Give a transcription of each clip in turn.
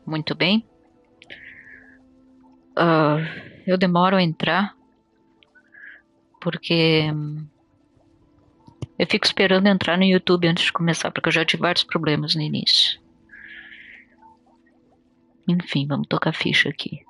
Muito bem. Ah, eu demoro a entrar porque eu fico esperando entrar no YouTube antes de começar, porque eu já tive vários problemas no início. Enfim, vamos tocar ficha aqui.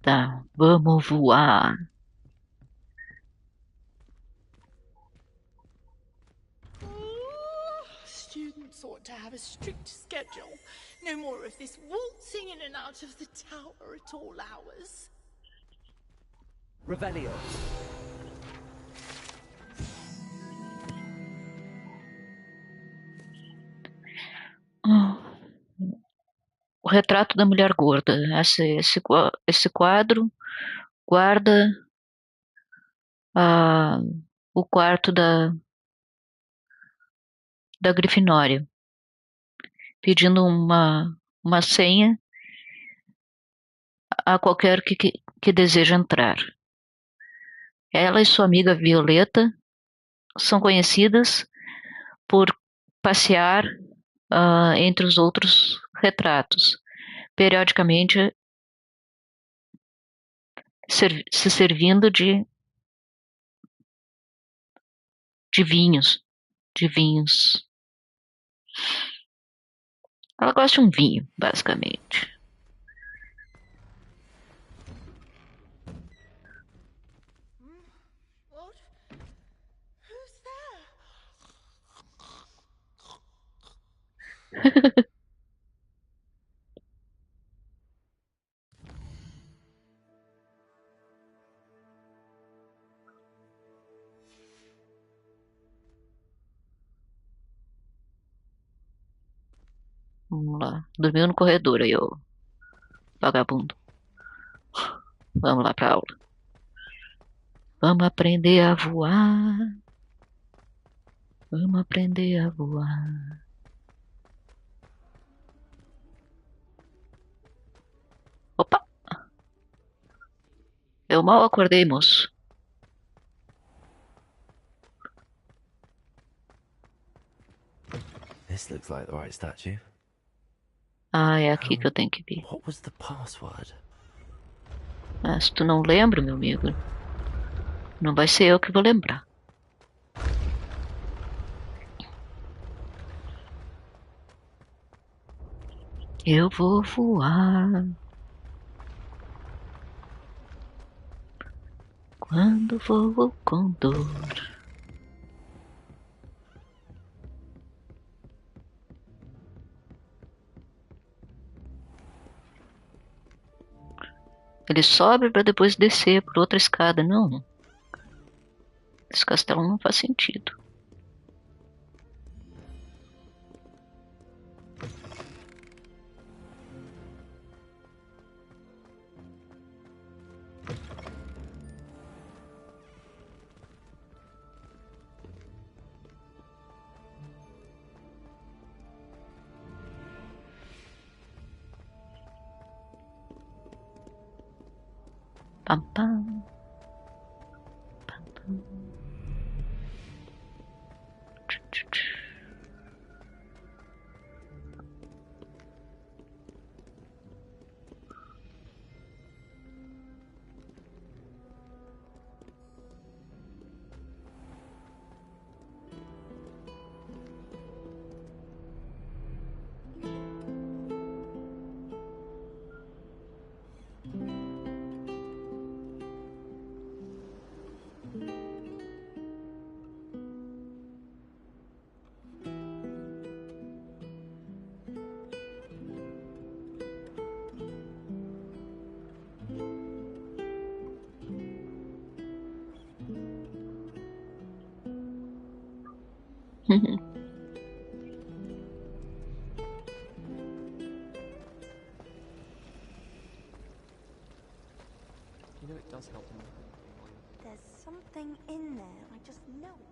Tá, vamos voar. Students ought to have a strict schedule. No more of this waltzing in and out of the tower at all hours. Revelio. O retrato da mulher gorda. Esse quadro guarda o quarto da Grifinória, pedindo uma senha a qualquer que deseja entrar. Ela e sua amiga Violeta são conhecidas por passear entre os outros retratos, periodicamente se servindo de vinhos, de vinhos. Ela gosta de um vinho, basicamente. What? Who's there? Vamos lá. Dormiu no corredor aí, ô vagabundo. Vamos lá pra aula. Vamos aprender a voar. Vamos aprender a voar. Opa! Eu mal acordei, moço. This looks like the right statue. Ah, é aqui que eu tenho que vir. What was the password? Ah, se tu não lembra, meu amigo, não vai ser eu que vou lembrar. Eu vou voar. Quando voo com dor. Ele sobe para depois descer por outra escada. Não. Esse castelo não faz sentido. Pam, pam. Pam, pam. You know it does help them. There's something in there, I just know it.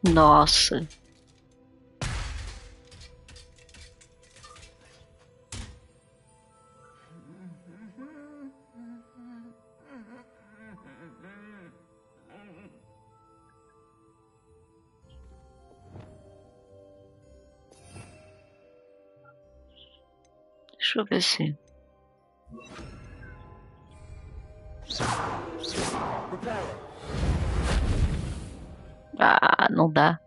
Nossa. Deixa eu ver se... Ah, não dá.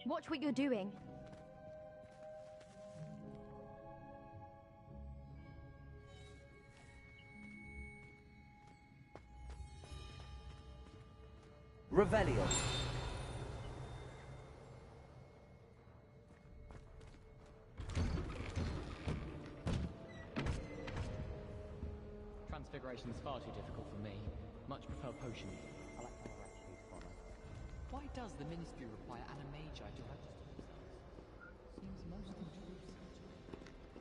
Watch what you're doing. Revelio. Transfiguration's far too difficult for me. Much prefer potion. I like how actually follow. Why does the ministry require animagi to register themselves? Seems most intrusive.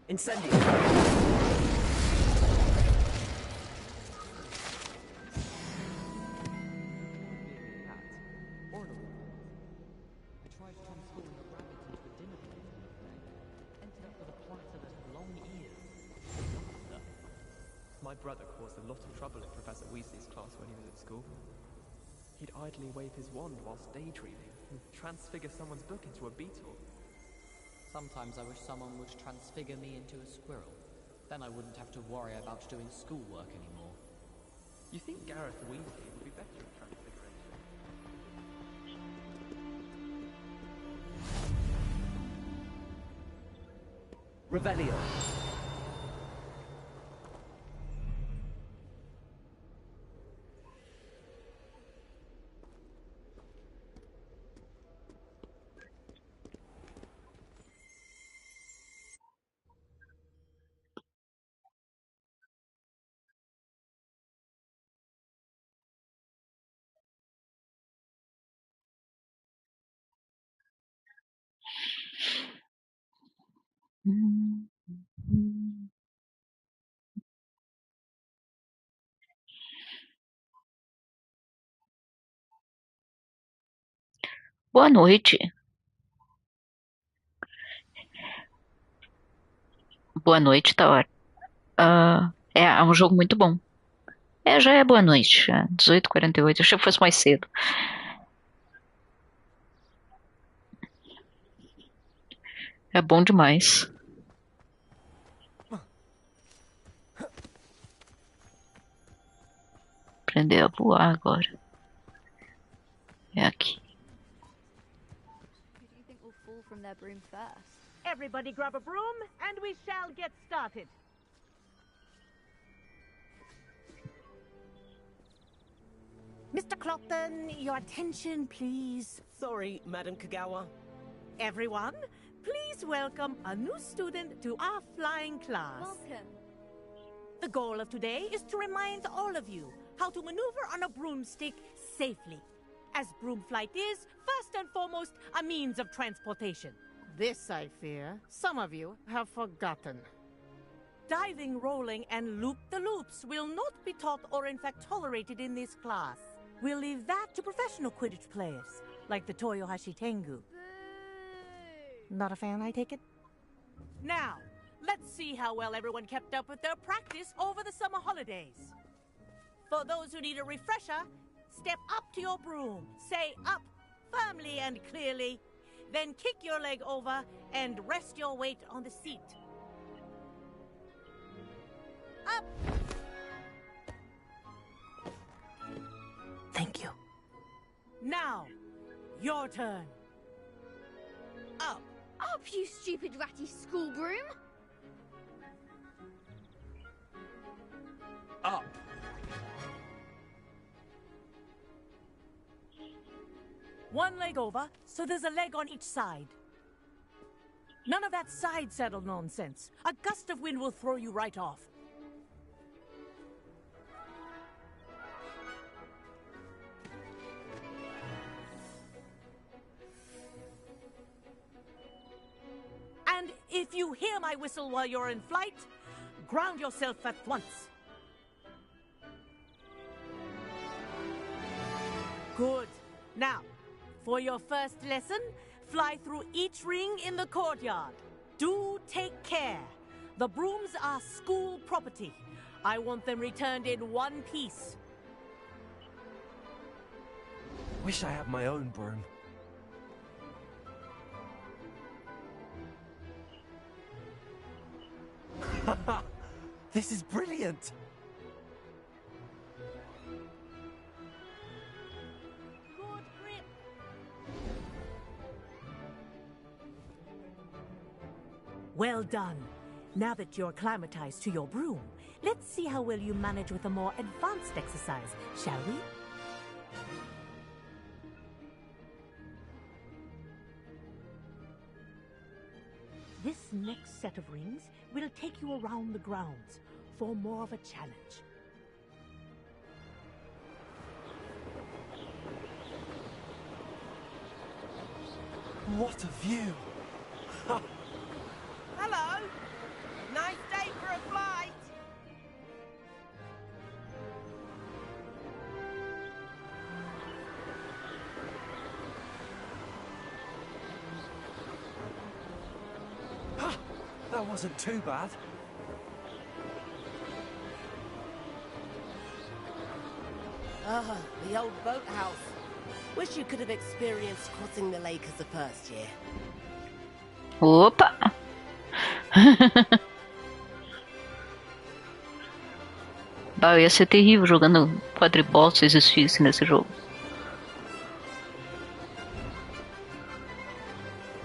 Incendio. Being a cat or an ornament. I tried transforming a rabbit into a dinner plate the other day. Ended up with a platter that had long ears. My brother caused a lot of trouble in Professor Weasley's class when he was at school. He'd idly wave his wand whilst daydreaming and transfigure someone's book into a beetle. Sometimes I wish someone would transfigure me into a squirrel. Then I wouldn't have to worry about doing schoolwork anymore. You think Gareth Weasley would be better at transfiguration? Revelio. Boa noite. Boa noite, tá ótimo. É um jogo muito bom. Já é boa noite. 18h48. Achei que fosse mais cedo. É bom demais. Aprender a voar agora. É aqui. Who do you think will fall from their broom first? Everybody grab a broom, and we shall get started. Mr. Clopton, your attention, please. Sorry, Madam Kagawa. Everyone, please welcome a new student to our flying class. Welcome. The goal of today is to remind all of you how to maneuver on a broomstick safely, as broom flight is, first and foremost, a means of transportation. This, I fear, some of you have forgotten. Diving, rolling, and loop-the-loops will not be taught or in fact tolerated in this class. We'll leave that to professional Quidditch players, like the Toyohashi Tengu. Not a fan, I take it? Now, let's see how well everyone kept up with their practice over the summer holidays. For those who need a refresher, step up to your broom, say up firmly and clearly, then kick your leg over and rest your weight on the seat. Up! Thank you. Now, your turn. Up, up, up, you stupid ratty school broom! Up. One leg over, so there's a leg on each side. None of that side saddle nonsense. A gust of wind will throw you right off. And if you hear my whistle while you're in flight, ground yourself at once. Good. Now, for your first lesson, fly through each ring in the courtyard. Do take care. The brooms are school property. I want them returned in one piece. Wish I had my own broom. This is brilliant! Good grip. Well done. Now that you're acclimatized to your broom, let's see how well you manage with a more advanced exercise, shall we? This next set of rings will take you around the grounds for more of a challenge. What a view! Hello. Nice day for a flight. That wasn't too bad. Ah, the old boathouse. Wish you could have experienced crossing the lake as a first year. Opa! Bah, ia ser terrível jogando quadribol se existisse nesse jogo.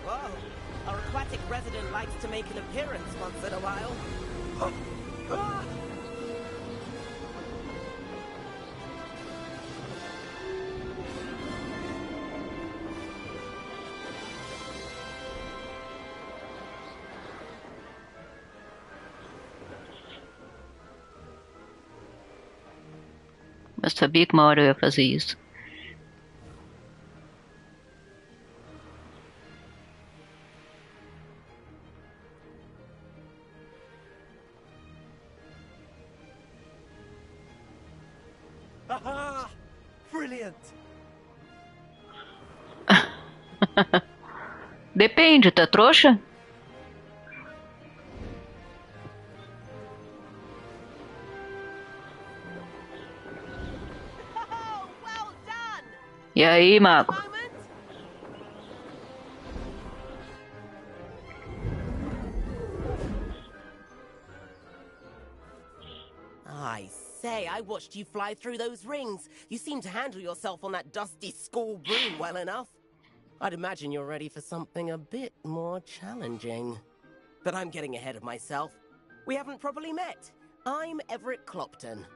Whoa, our aquatic resident likes to make an appearance once in a while. Eu sabia que uma hora eu ia fazer isso. Haha! Brilliant! Depende, tá trouxa? Oh, well done. E aí, mago? Moment. I say, I watched you fly through those rings. You seem to handle yourself on that dusty school broom well enough. I'd imagine you're ready for something a bit more challenging. But I'm getting ahead of myself. We haven't properly met. I'm Everett Clopton.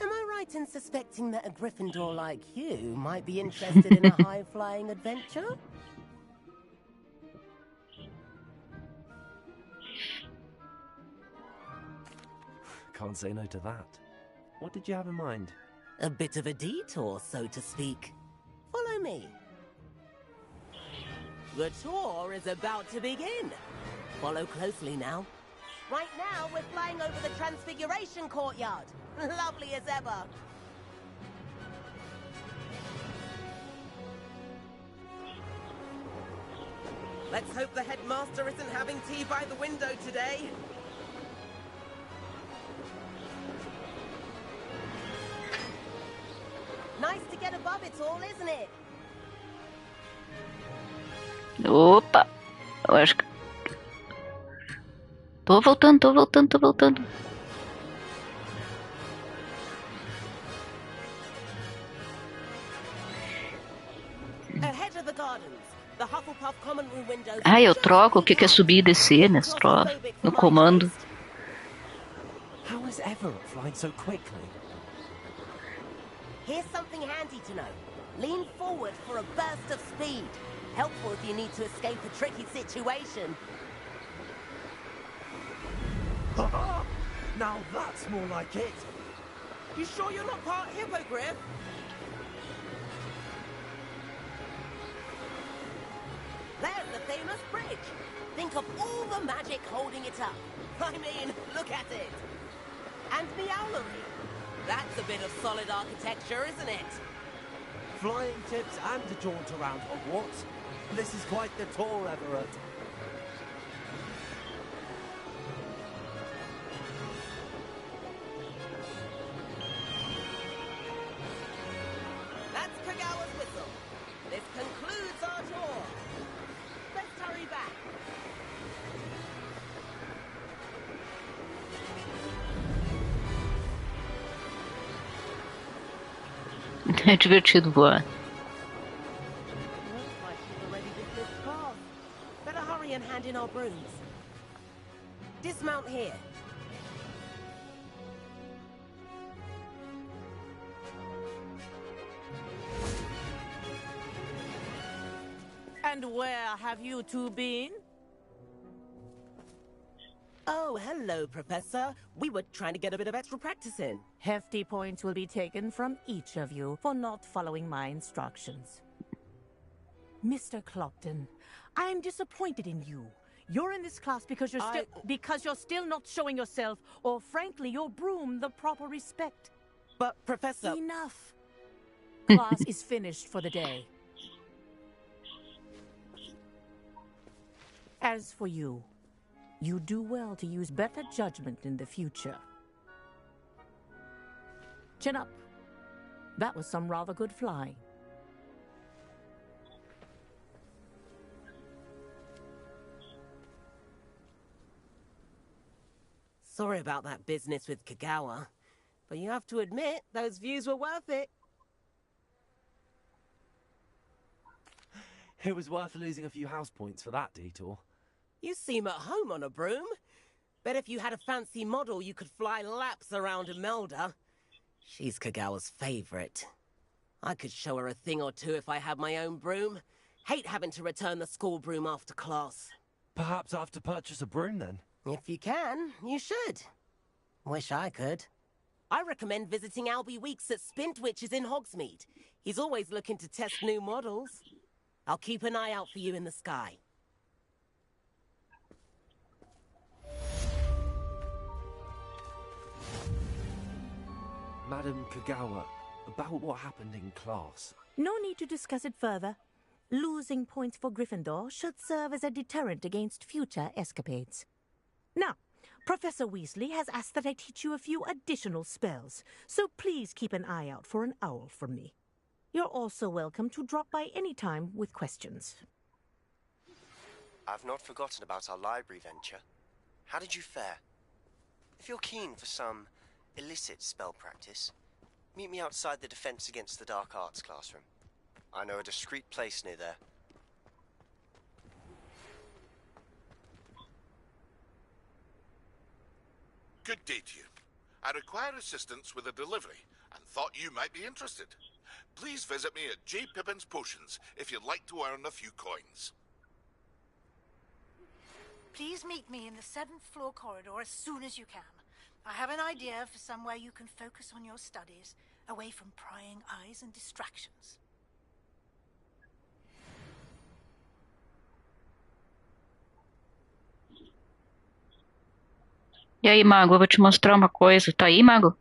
Am I right in suspecting that a Gryffindor like you might be interested in a high-flying adventure? Can't say no to that. What did you have in mind? A bit of a detour, so to speak. Follow me. The tour is about to begin. Follow closely now. Right now, we're flying over the Transfiguration Courtyard. Lovely as ever. Let's hope the headmaster isn't having tea by the window today. Nice to get above it all, isn't it? Opa! Eu acho que... Tô voltando. Ahead of the gardens. The Hufflepuff common room windows. Ah, eu troco o que é subir e descer nesse troço. No comando. How is Everett flying so quickly? Here's something handy to know. Lean forward for a burst of speed. Helpful if you need to escape a tricky situation. Now that's more like it. You sure you're not part hippogriff? There's the famous bridge. Think of all the magic holding it up. I mean, look at it. And the owlery. That's a bit of solid architecture, isn't it? Flying tips and a jaunt around Hogwarts. This is quite the tour, Everett. That's Kagawa's whistle. This concludes our tour. Let's hurry back. É divertido voar. Looks like we've already dismissed class. Better hurry and hand in our brooms. Dismount here. And where have you two been? Oh, hello, Professor. We were trying to get a bit of extra practice in. Hefty points will be taken from each of you for not following my instructions. Mr. Clopton, I am disappointed in you. You're in this class because you're still not showing yourself, or frankly, your broom, the proper respect. But, Professor... Enough. Class is finished for the day. As for you, you do well to use better judgment in the future. Chin up. That was some rather good flying. Sorry about that business with Kagawa, but you have to admit, those views were worth it. It was worth losing a few house points for that detour. You seem at home on a broom. Bet if you had a fancy model, you could fly laps around Imelda. She's Kagawa's favorite. I could show her a thing or two if I had my own broom. Hate having to return the school broom after class. Perhaps I have to purchase a broom then? If you can, you should. Wish I could. I recommend visiting Albie Weeks at Spintwitches in Hogsmeade. He's always looking to test new models. I'll keep an eye out for you in the sky. Madam Kagawa, about what happened in class. No need to discuss it further. Losing points for Gryffindor should serve as a deterrent against future escapades. Now, Professor Weasley has asked that I teach you a few additional spells, so please keep an eye out for an owl from me. You're also welcome to drop by any time with questions. I've not forgotten about our library venture. How did you fare? If you're keen for some illicit spell practice, meet me outside the Defense Against the Dark Arts classroom. I know a discreet place near there. Good day to you. I require assistance with a delivery and thought you might be interested. Please visit me at J. Pippin's Potions if you'd like to earn a few coins. Please meet me in the 7th floor corridor as soon as you can. I have an idea for somewhere you can focus on your studies, away from prying eyes and distractions. E aí, Mago, eu vou te mostrar uma coisa. Tá aí, Mago?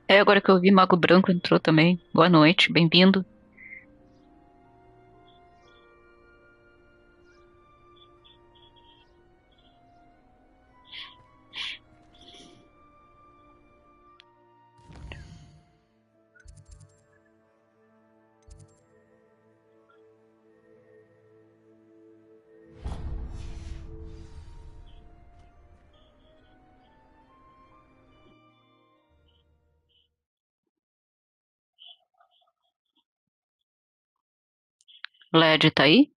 É, agora que eu vi, Mago Branco entrou também. Boa noite, bem-vindo. LED tá aí?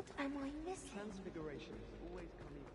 What am I missing? Transfiguration is always coming.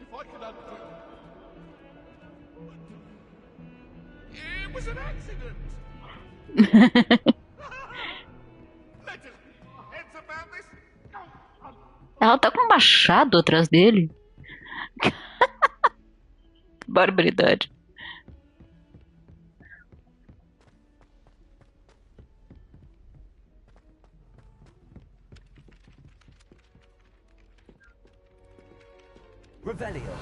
If I could undo... It was an accident! Let us keep our heads about this. Ela tá com um machado atrás dele. Barbaridade. Revelio.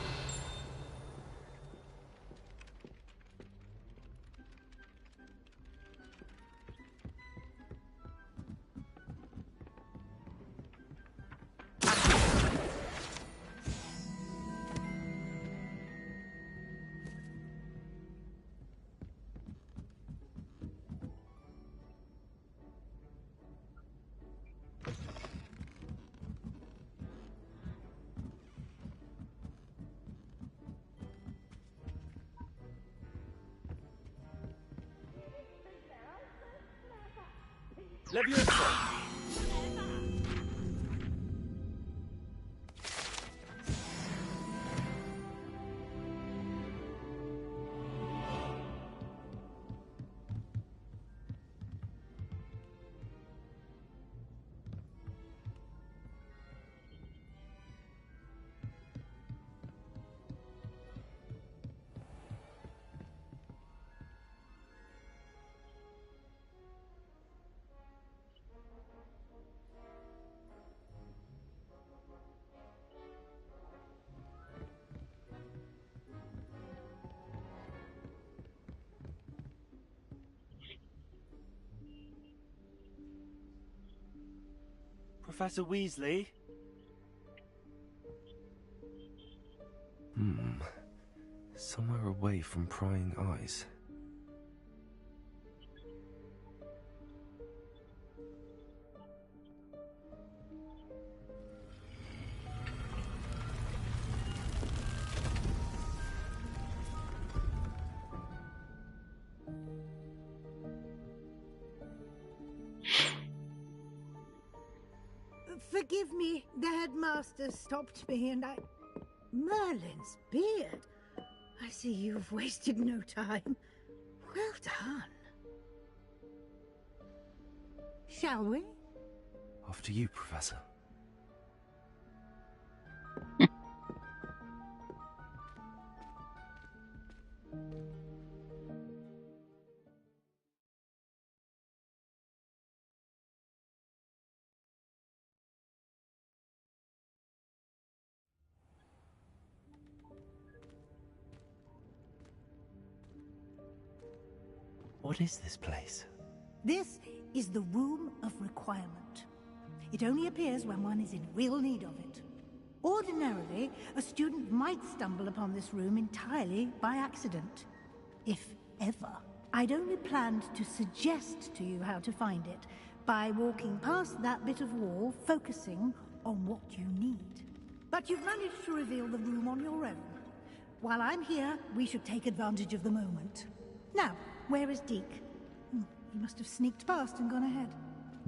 Leviosa. Professor Weasley? Somewhere away from prying eyes. Forgive me, the headmaster stopped me and I... Merlin's beard. I see you've wasted no time. Well done. Shall we? After you, Professor. What is this place? This is the Room of Requirement. It only appears when one is in real need of it. Ordinarily, a student might stumble upon this room entirely by accident. If ever. I'd only planned to suggest to you how to find it by walking past that bit of wall, focusing on what you need. But you've managed to reveal the room on your own. While I'm here, we should take advantage of the moment. Now, where is Deke? He must have sneaked past and gone ahead.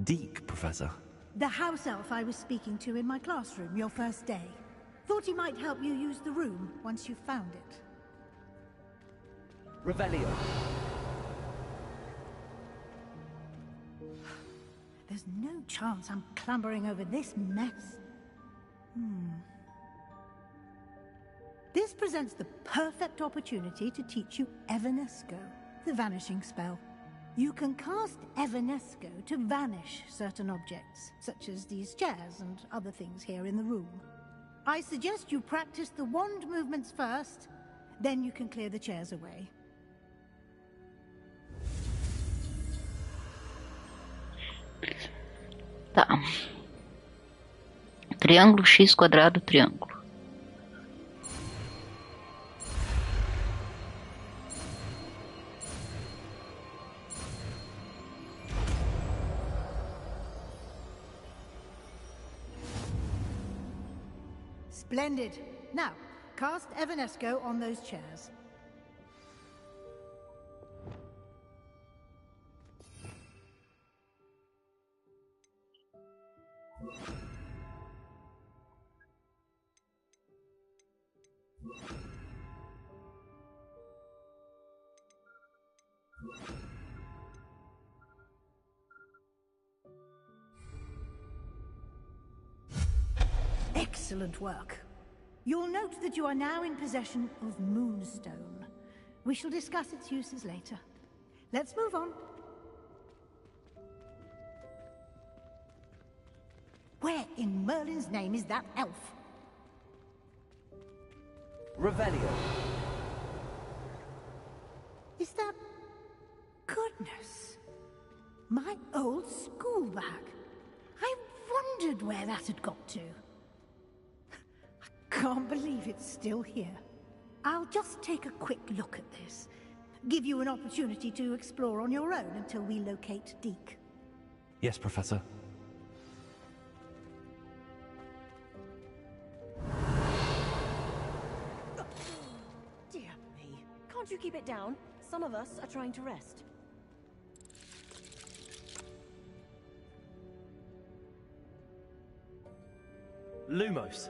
Deke, Professor. The house elf I was speaking to in my classroom your first day. Thought he might help you use the room once you found it. Revelio. There's no chance I'm clambering over this mess. This presents the perfect opportunity to teach you Evanesco, the vanishing spell. You can cast Evanesco to vanish certain objects, such as these chairs and other things here in the room. I suggest you practice the wand movements first, then you can clear the chairs away. Tá. Triângulo, X, quadrado, triângulo. Splendid. Now, cast Evanesco on those chairs. Excellent work. You'll note that you are now in possession of Moonstone. We shall discuss its uses later. Let's move on. Where in Merlin's name is that elf? Revelio. Is that... Goodness. My old school bag. I wondered where that had got to. I can't believe it's still here. I'll just take a quick look at this. Give you an opportunity to explore on your own until we locate Deke. Yes, Professor. Dear me. Can't you keep it down? Some of us are trying to rest. Lumos.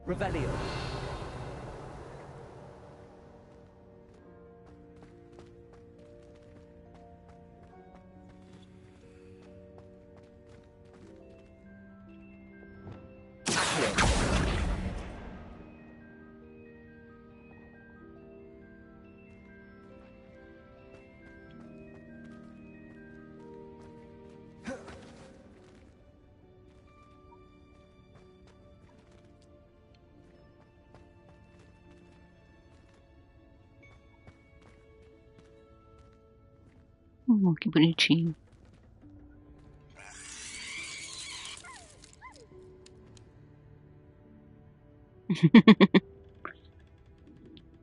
Revelio. Que bonitinho.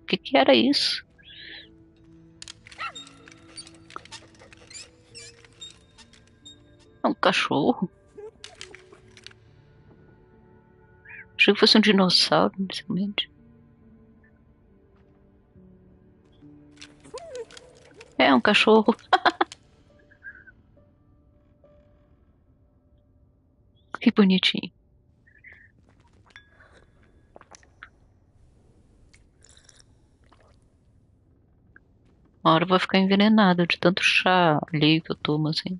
Que era isso? É um cachorro? Achei que fosse um dinossauro, inicialmente. É um cachorro. Que bonitinho. Uma hora eu vou ficar envenenada de tanto chá ali que eu tomo, assim.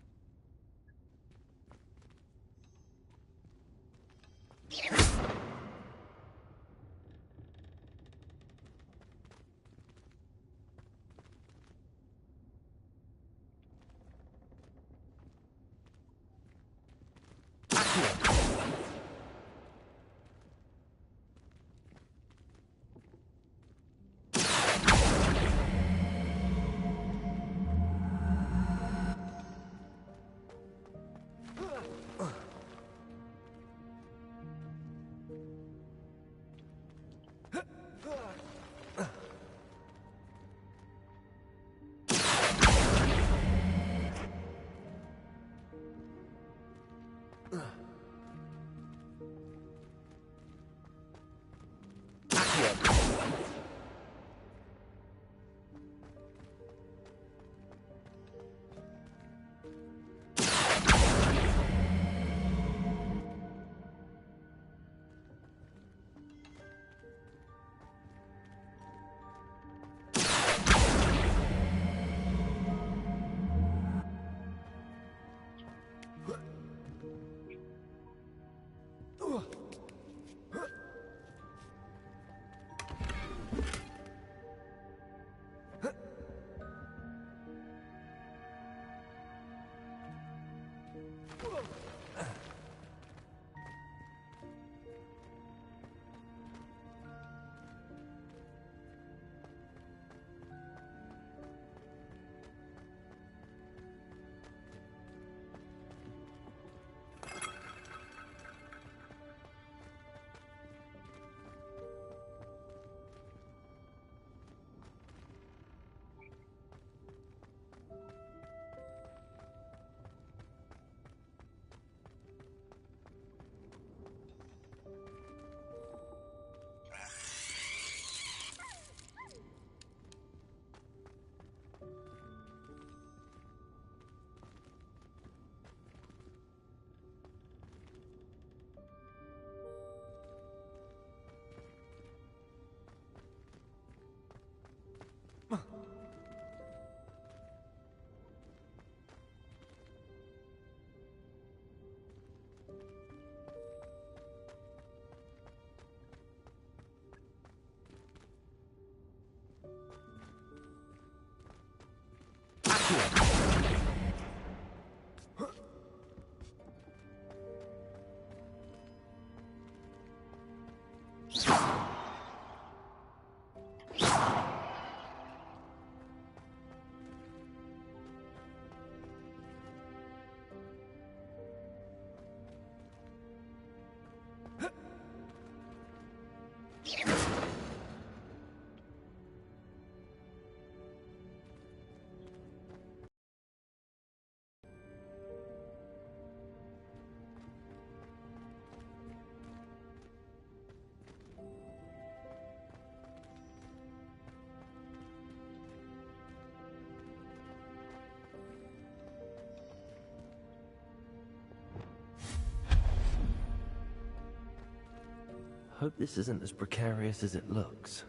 Hope this isn't as precarious as it looks.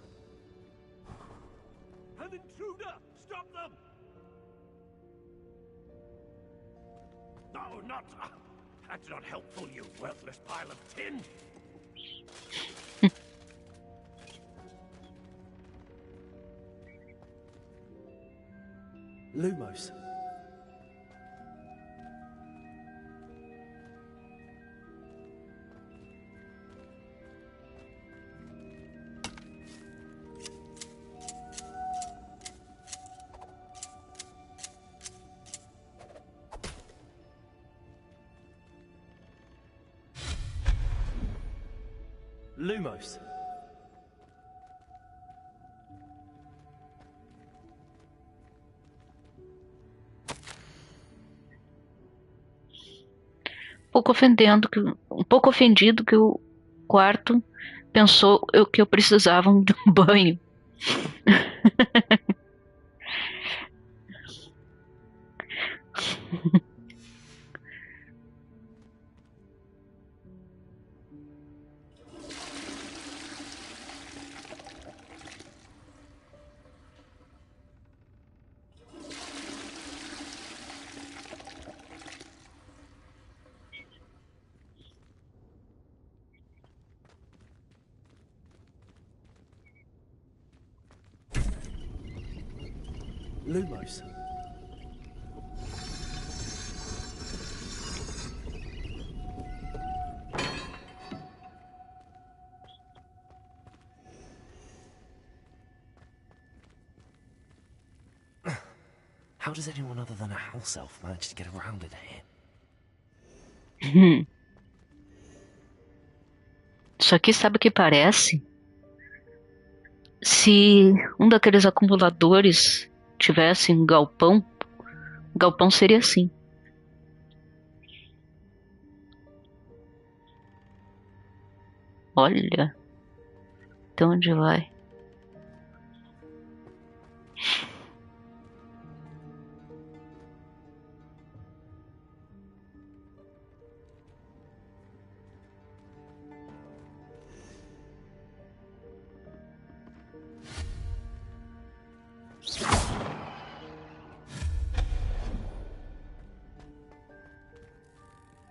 An intruder! Stop them! No, not... That's not helpful, you worthless pile of tin! Lumos. Lumos. um pouco ofendido que o quarto pensou que eu precisava de um banho. Lumos. How does anyone other than a house elf manage to get around in here? Isso aqui sabe o que parece? Se um daqueles acumuladores tivesse um galpão, o galpão seria assim. Olha, até onde vai?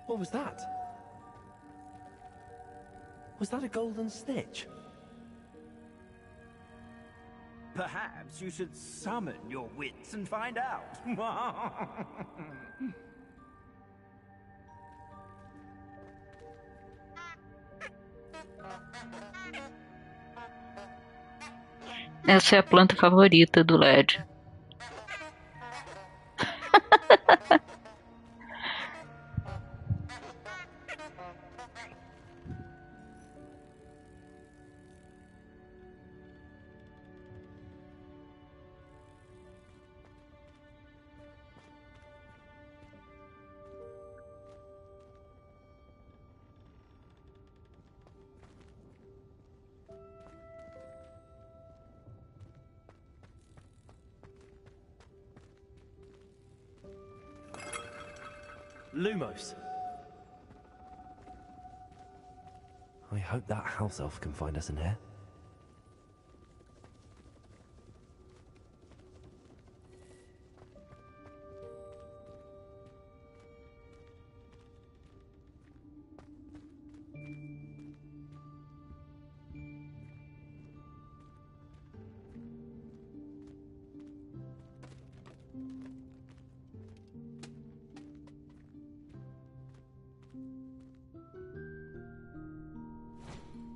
What was that? Was that a golden snitch? Perhaps you should summon your wits and find out. Essa é a planta favorita do LED. Lumos. I hope that house elf can find us in here.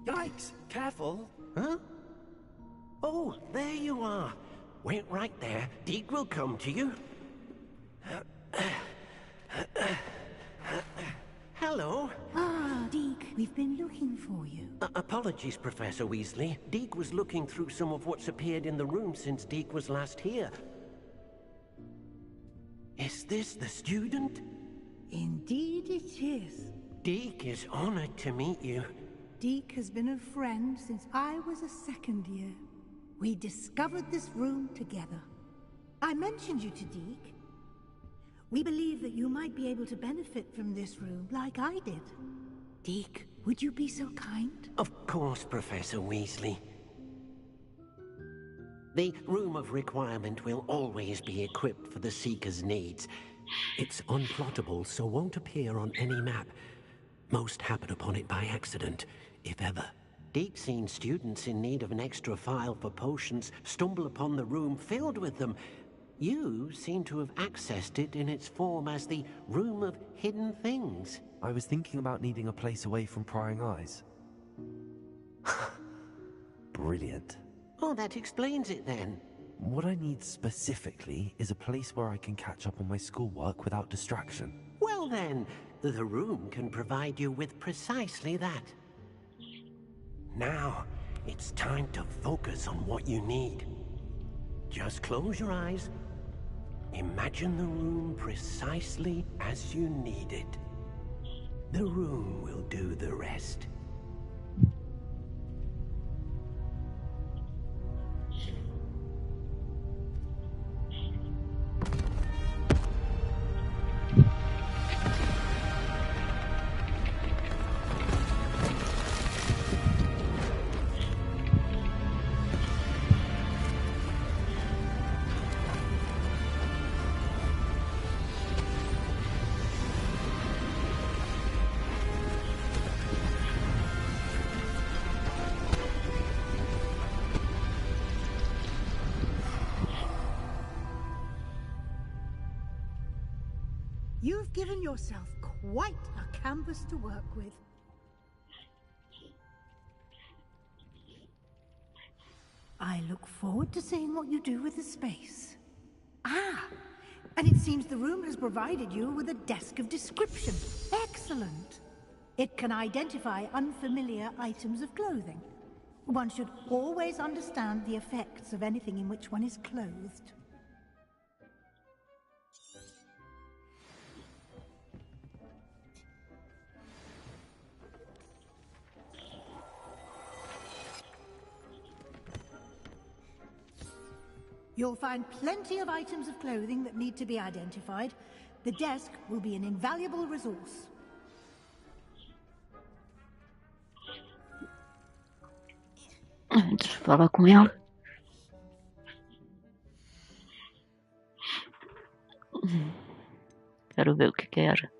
Yikes! Careful! Huh? Oh, there you are. Wait right there. Deke will come to you. Hello. Ah, Deke, we've been looking for you. Apologies, Professor Weasley. Deke was looking through some of what's appeared in the room since Deke was last here. Is this the student? Indeed it is. Deke is honored to meet you. Deke has been a friend since I was a second year. We discovered this room together. I mentioned you to Deke. We believe that you might be able to benefit from this room like I did. Deke, would you be so kind? Of course, Professor Weasley. The Room of Requirement will always be equipped for the Seeker's needs. It's unplottable, so won't appear on any map. Most happen upon it by accident, if ever. Deke's seen students in need of an extra file for potions stumble upon the room filled with them. You seem to have accessed it in its form as the Room of Hidden Things. I was thinking about needing a place away from prying eyes. Brilliant. Oh, that explains it then. What I need specifically is a place where I can catch up on my schoolwork without distraction. Well then, the room can provide you with precisely that. Now, it's time to focus on what you need. Just close your eyes. Imagine the room precisely as you need it. The room will do the rest. You've given yourself quite a canvas to work with. I look forward to seeing what you do with the space. Ah, and it seems the room has provided you with a desk of description. Excellent. It can identify unfamiliar items of clothing. One should always understand the effects of anything in which one is clothed. You'll find plenty of items of clothing that need to be identified. The desk will be an invaluable resource. Antes de falar com ela. Quero ver o que era.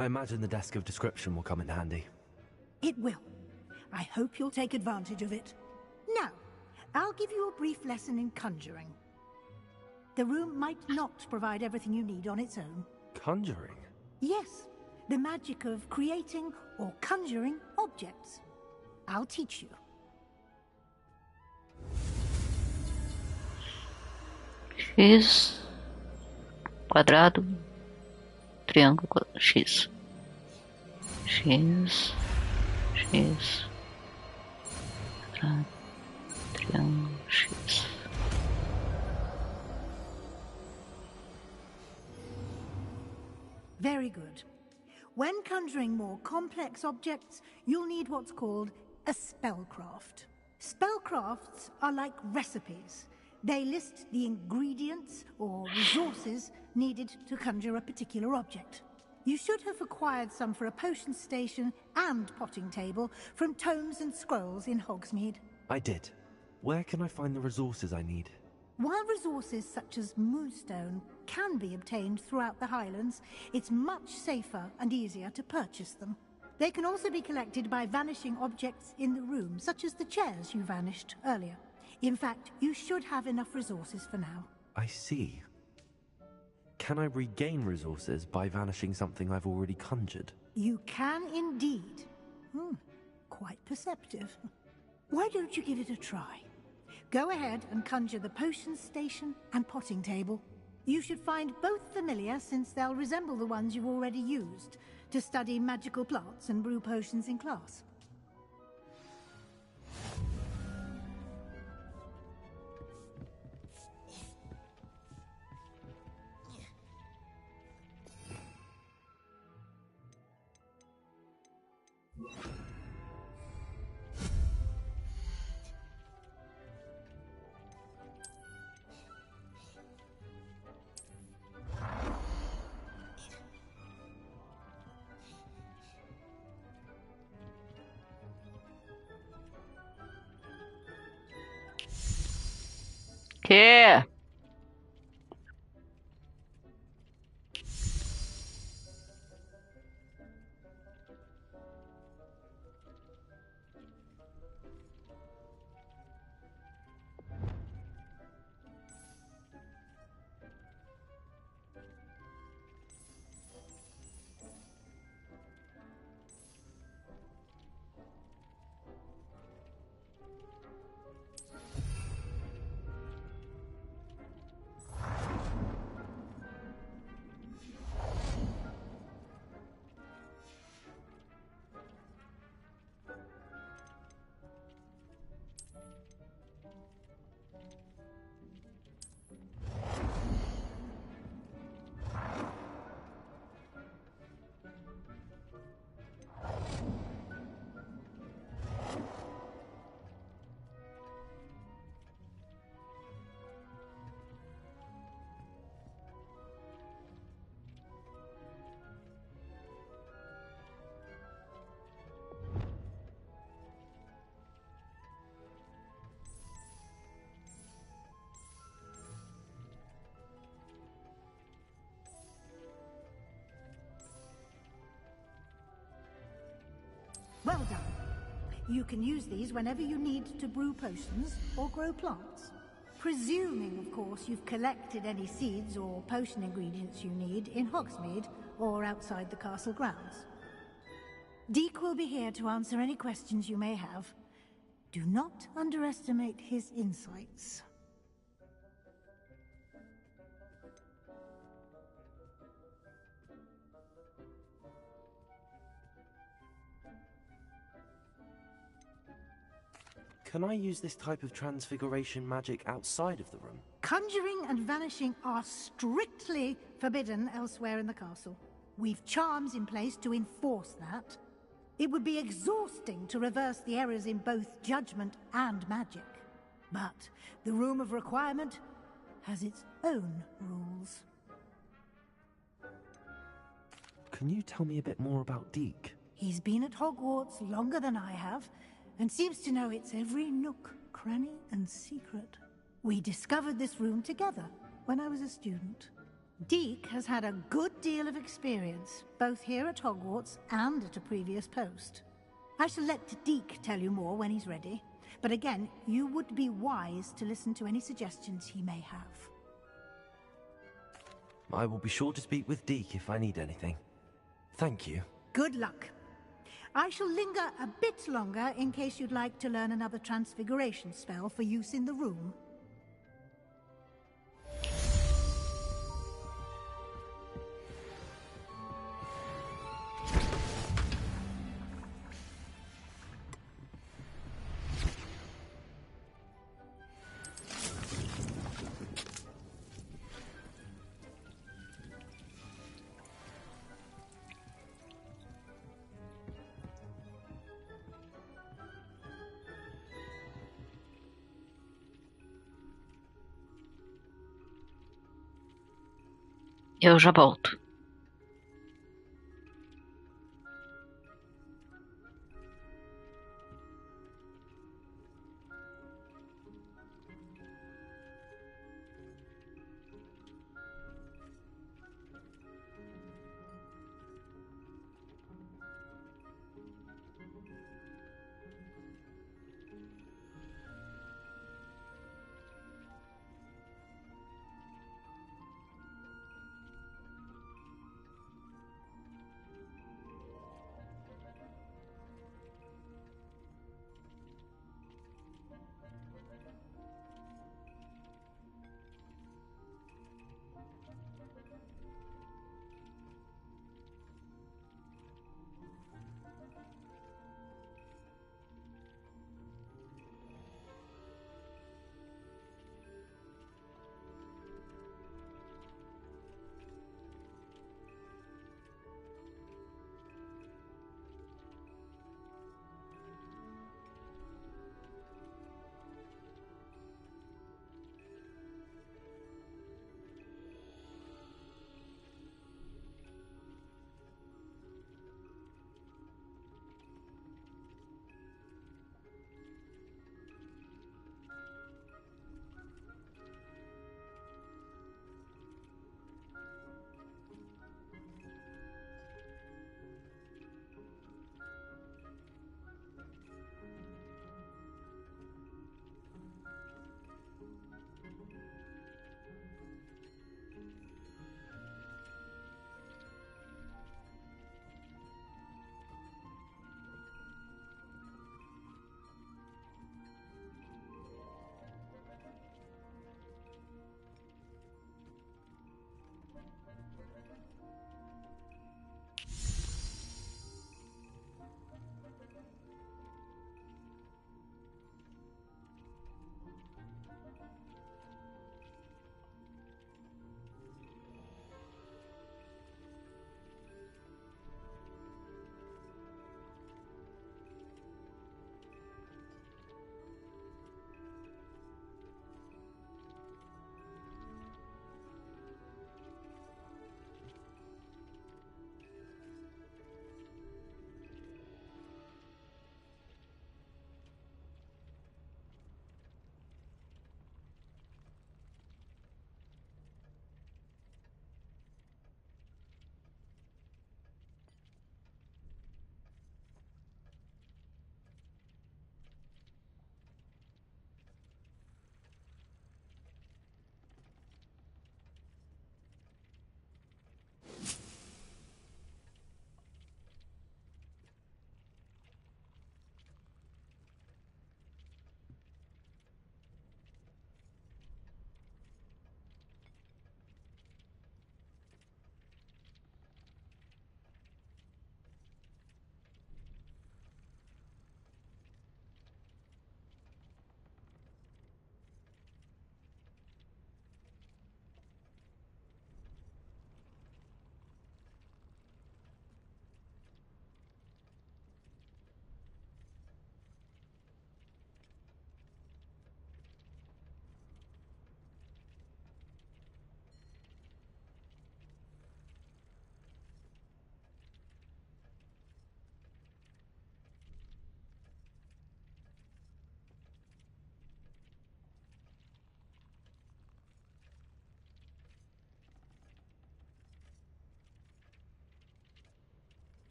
I imagine the desk of description will come in handy. It will. I hope you'll take advantage of it. Now, I'll give you a brief lesson in conjuring. The room might not provide everything you need on its own. Conjuring? Yes, the magic of creating or conjuring objects. I'll teach you. X, quadrado, triângulo, X. X, X, quadrado, triângulo, X. Very good. When conjuring more complex objects, you'll need what's called a spellcraft. Spellcrafts are like recipes. They list the ingredients or resources needed to conjure a particular object. You should have acquired some for a potion station and potting table from tomes and scrolls in Hogsmeade. I did. Where can I find the resources I need? While resources such as moonstone can be obtained throughout the Highlands, it's much safer and easier to purchase them. They can also be collected by vanishing objects in the room, such as the chairs you vanished earlier. In fact, you should have enough resources for now. I see. Can I regain resources by vanishing something I've already conjured? You can indeed. Quite perceptive. Why don't you give it a try? Go ahead and conjure the potion station and potting table. You should find both familiar, since they'll resemble the ones you've already used to study magical plants and brew potions in class. Que? Well done. You can use these whenever you need to brew potions or grow plants. Presuming, of course, you've collected any seeds or potion ingredients you need in Hogsmeade or outside the castle grounds. Deek will be here to answer any questions you may have. Do not underestimate his insights. Can I use this type of transfiguration magic outside of the room? Conjuring and vanishing are strictly forbidden elsewhere in the castle. We've charms in place to enforce that. It would be exhausting to reverse the errors in both judgment and magic. But the Room of Requirement has its own rules. Can you tell me a bit more about Deek? He's been at Hogwarts longer than I have, and seems to know its every nook, cranny, and secret. We discovered this room together when I was a student. Deek has had a good deal of experience, both here at Hogwarts and at a previous post. I shall let Deek tell you more when he's ready, but again, you would be wise to listen to any suggestions he may have. I will be sure to speak with Deek if I need anything. Thank you. Good luck. I shall linger a bit longer in case you'd like to learn another transfiguration spell for use in the room. Eu já volto.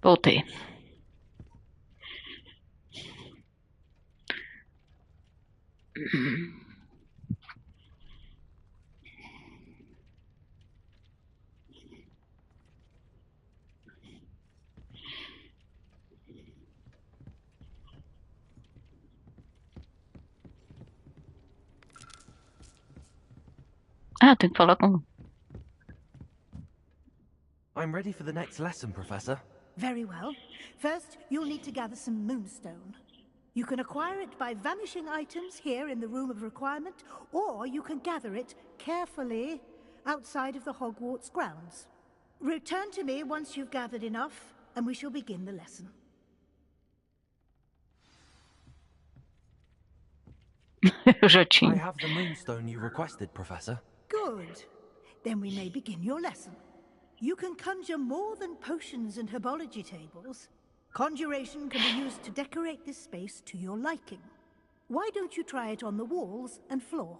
Voltei. Ah, tenho que falar com... I'm ready for the next lesson, Professor. Very well. First, you'll need to gather some moonstone. You can acquire it by vanishing items here in the Room of Requirement, or you can gather it carefully outside of the Hogwarts grounds. Return to me once you've gathered enough, and we shall begin the lesson. Eu já I tinha. have the moonstone you requested, Professor. Good. Then we may begin your lesson. You can conjure more than potions and herbology tables. Conjuration can be used to decorate this space to your liking. Why don't you try it on the walls and floor?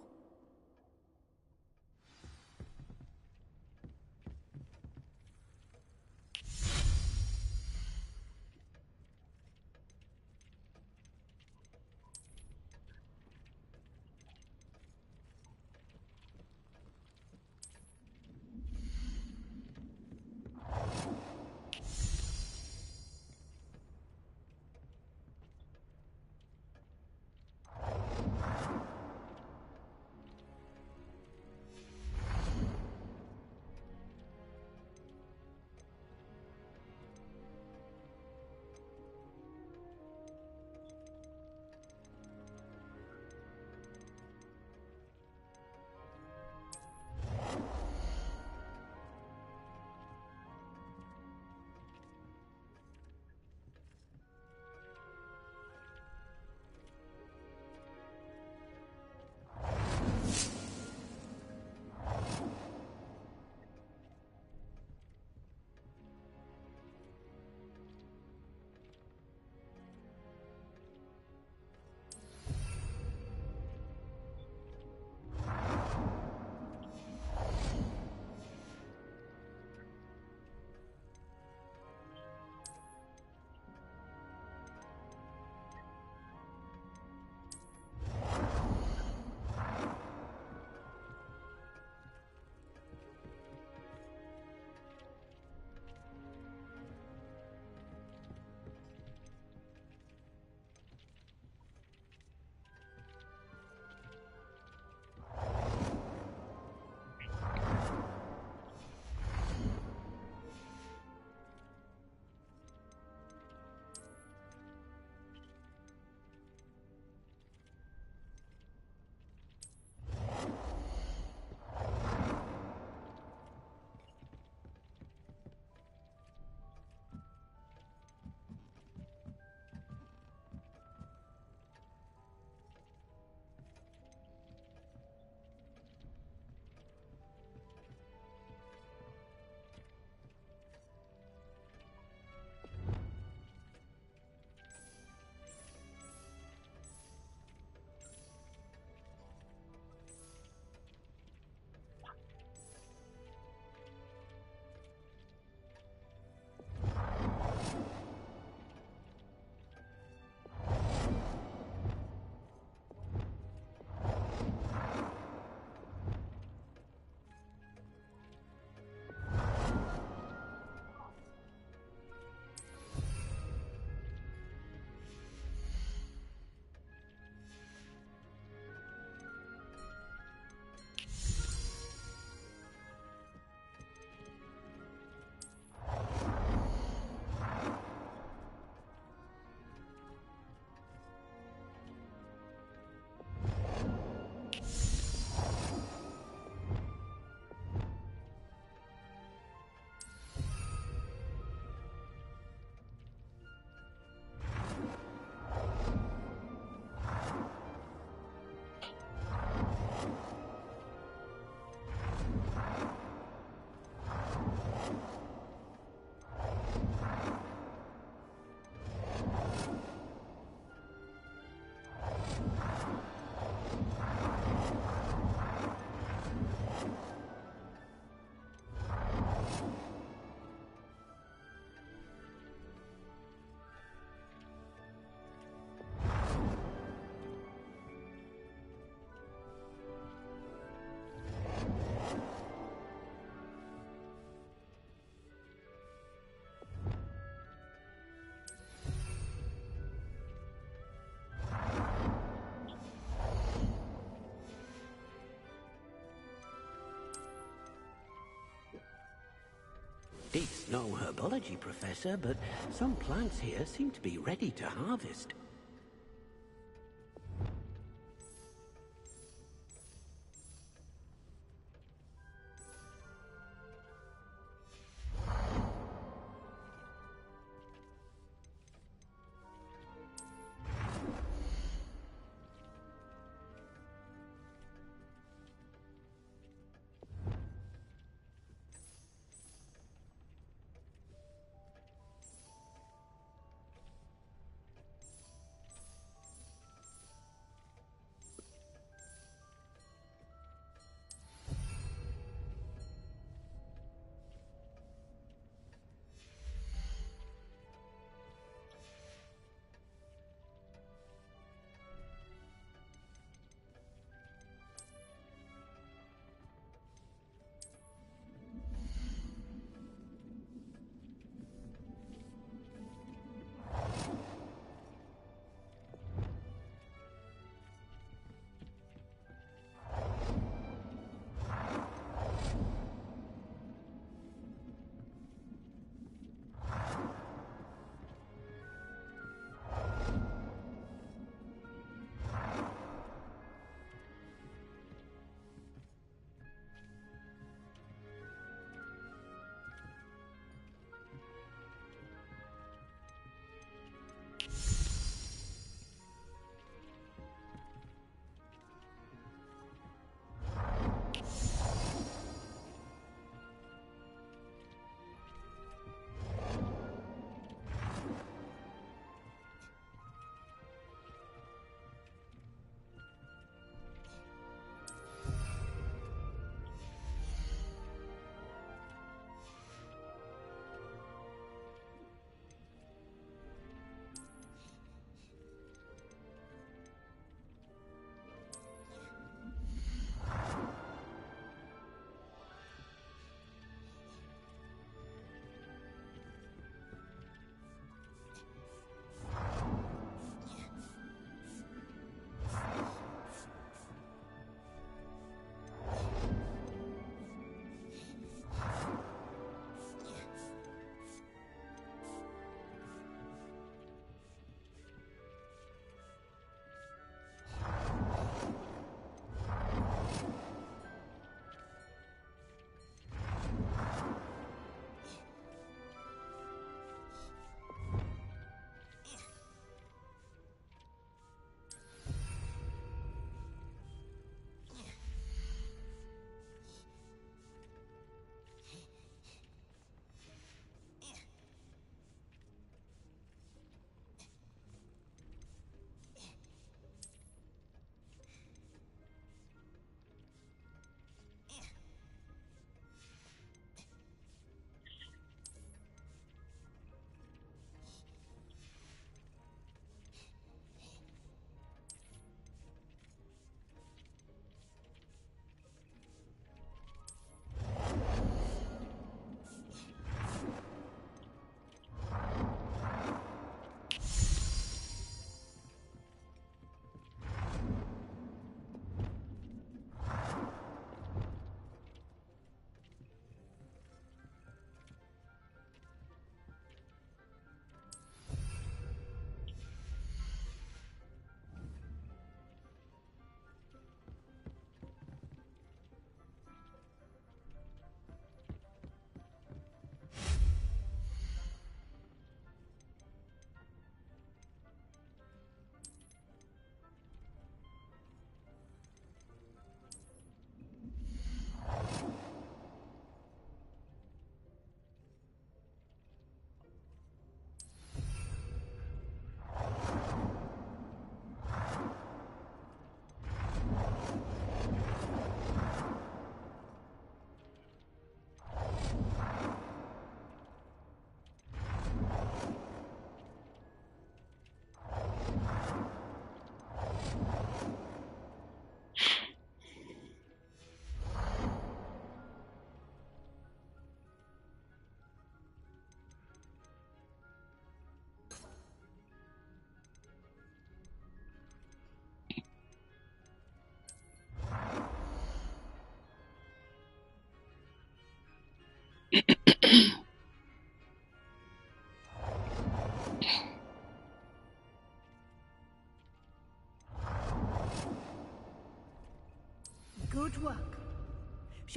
Deek's no herbology professor, but some plants here seem to be ready to harvest.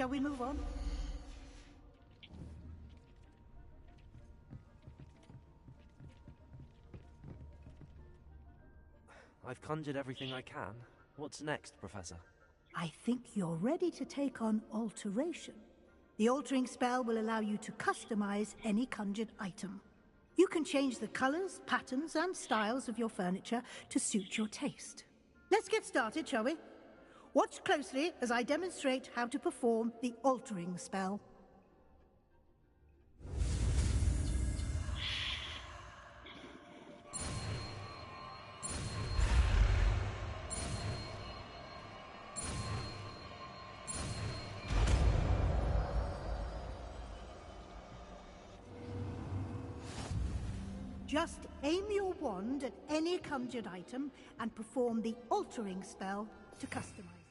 Shall we move on? I've conjured everything I can. What's next, Professor? I think you're ready to take on alteration. The altering spell will allow you to customize any conjured item. You can change the colors, patterns, and styles of your furniture to suit your taste. Let's get started, shall we? Watch closely as I demonstrate how to perform the altering spell. Just aim your wand at any conjured item and perform the altering spell to customize it.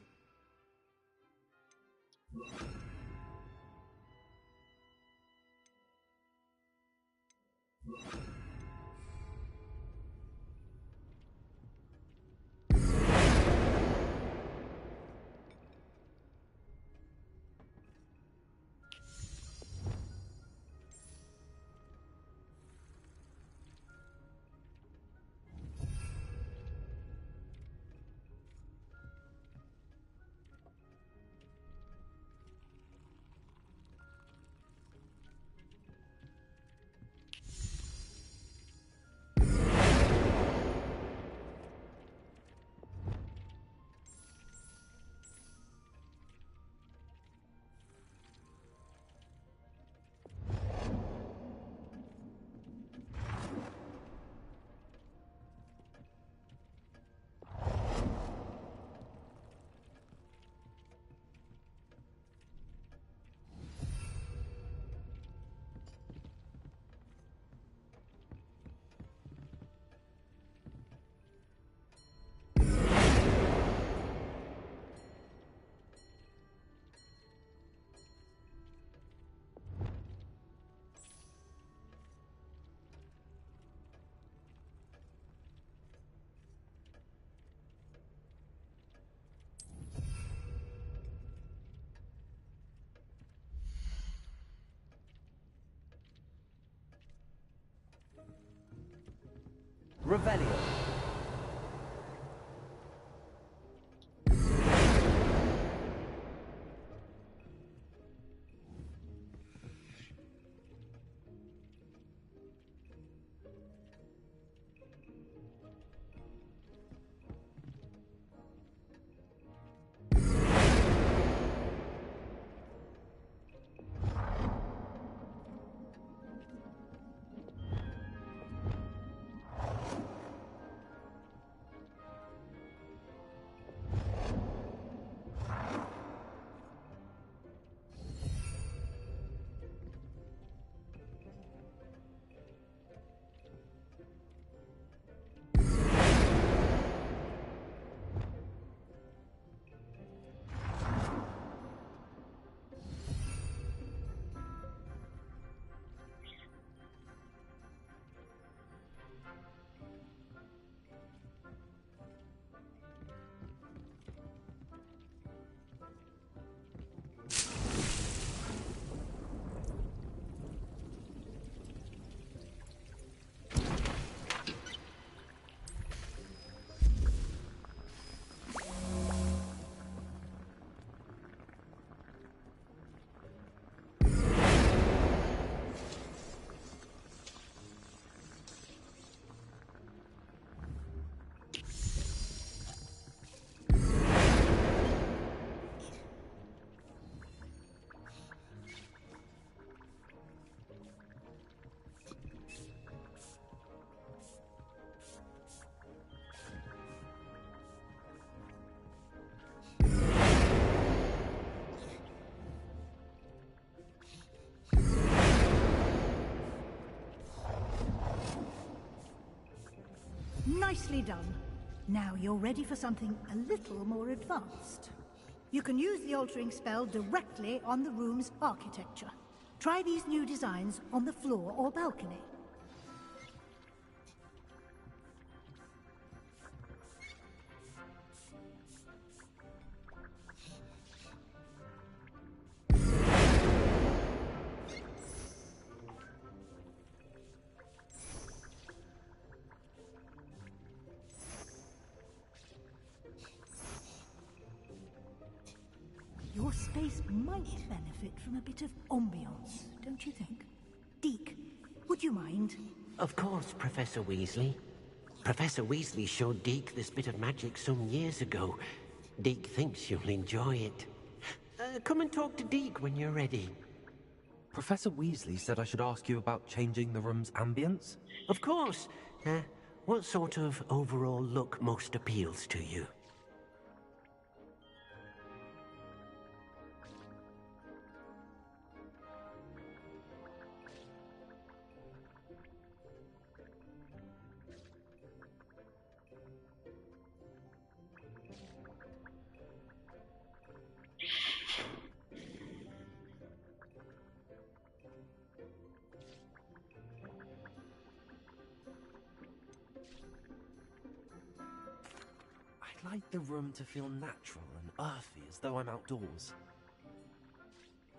Revelio. Nicely done. Now you're ready for something a little more advanced. You can use the altering spell directly on the room's architecture. Try these new designs on the floor or balcony. space might benefit from a bit of ambiance, don't you think? Deke, would you mind? Of course, Professor Weasley. Professor Weasley showed Deke this bit of magic some years ago. Deke thinks you'll enjoy it. Come and talk to Deke when you're ready. Professor Weasley said I should ask you about changing the room's ambience? Of course. What sort of overall look most appeals to you? I'd like the room to feel natural and earthy, as though I'm outdoors.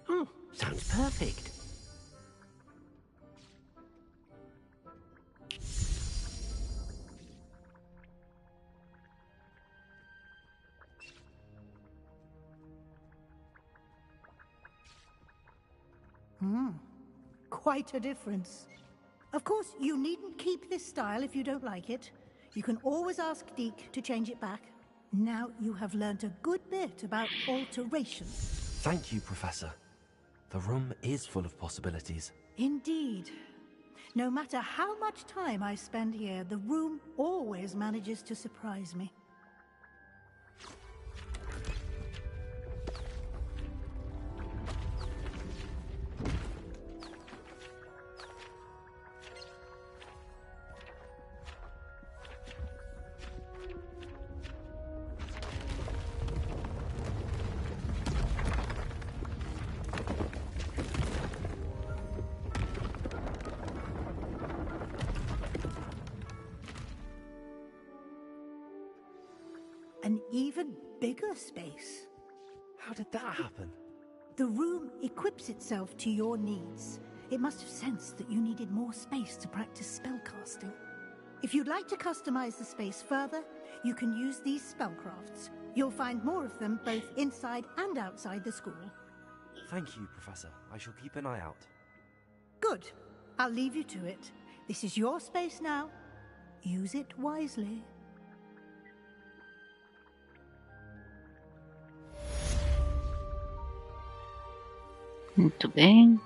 Oh, sounds perfect. Quite a difference. Of course, you needn't keep this style if you don't like it. You can always ask Deke to change it back. Now you have learnt a good bit about alteration. Thank you, Professor. The room is full of possibilities. Indeed. No matter how much time I spend here, the room always manages to surprise me. An even bigger space. How did that happen? The room equips itself to your needs. It must have sensed that you needed more space to practice spellcasting. If you'd like to customize the space further, you can use these spellcrafts. You'll find more of them both inside and outside the school. Thank you, Professor. I shall keep an eye out. Good. I'll leave you to it. This is your space now. Use it wisely. Muito bem.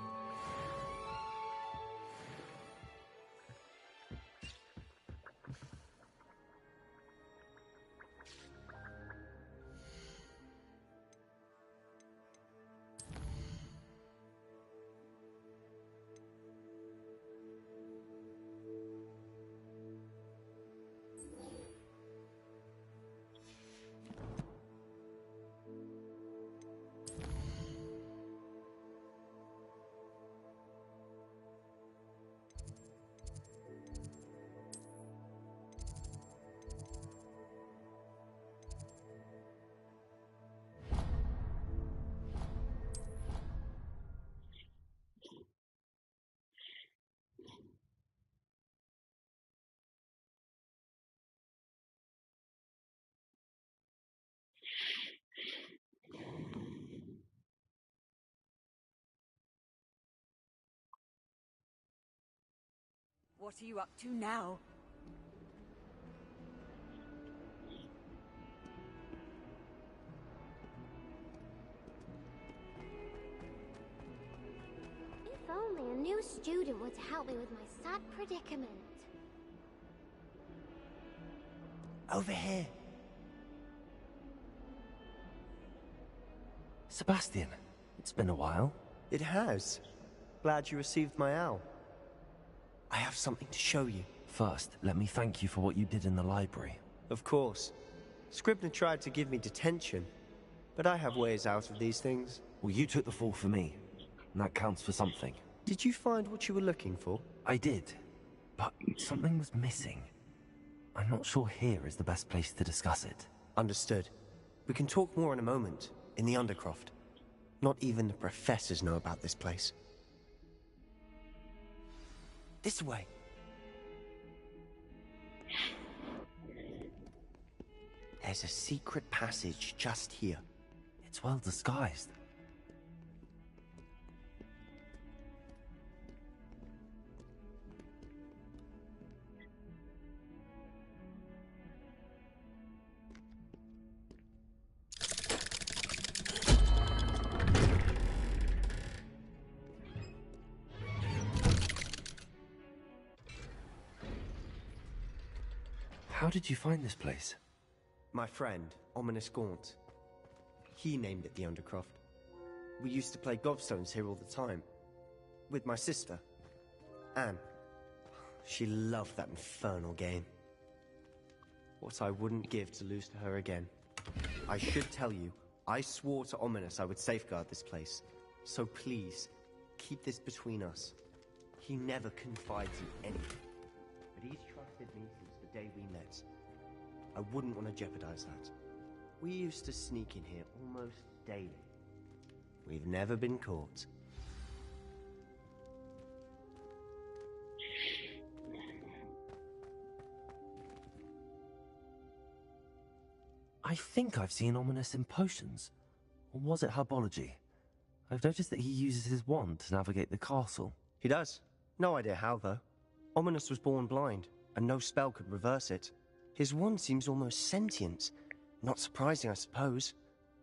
What are you up to now? If only a new student were to help me with my sad predicament. Over here. Sebastian, it's been a while. It has. Glad you received my owl. I have something to show you. First, let me thank you for what you did in the library. Of course. Scribner tried to give me detention, but I have ways out of these things. Well, you took the fall for me, and that counts for something. Did you find what you were looking for? I did, but something was missing. I'm not sure here is the best place to discuss it. Understood. We can talk more in a moment, in the Undercroft. Not even the professors know about this place. This way. There's a secret passage just here. It's well disguised. How did you find this place? My friend, Ominous Gaunt. He named it the Undercroft. We used to play gobstones here all the time. With my sister, Anne. She loved that infernal game. What I wouldn't give to lose to her again. I should tell you, I swore to Ominous I would safeguard this place. So please, keep this between us. He never confides in anything. But he's trusted me since the day we met. I wouldn't want to jeopardize that. We used to sneak in here almost daily. We've never been caught. I think I've seen Ominous in potions. Or was it herbology? I've noticed that he uses his wand to navigate the castle. He does. No idea how, though. Ominous was born blind, and no spell could reverse it. His wand seems almost sentient. Not surprising, I suppose.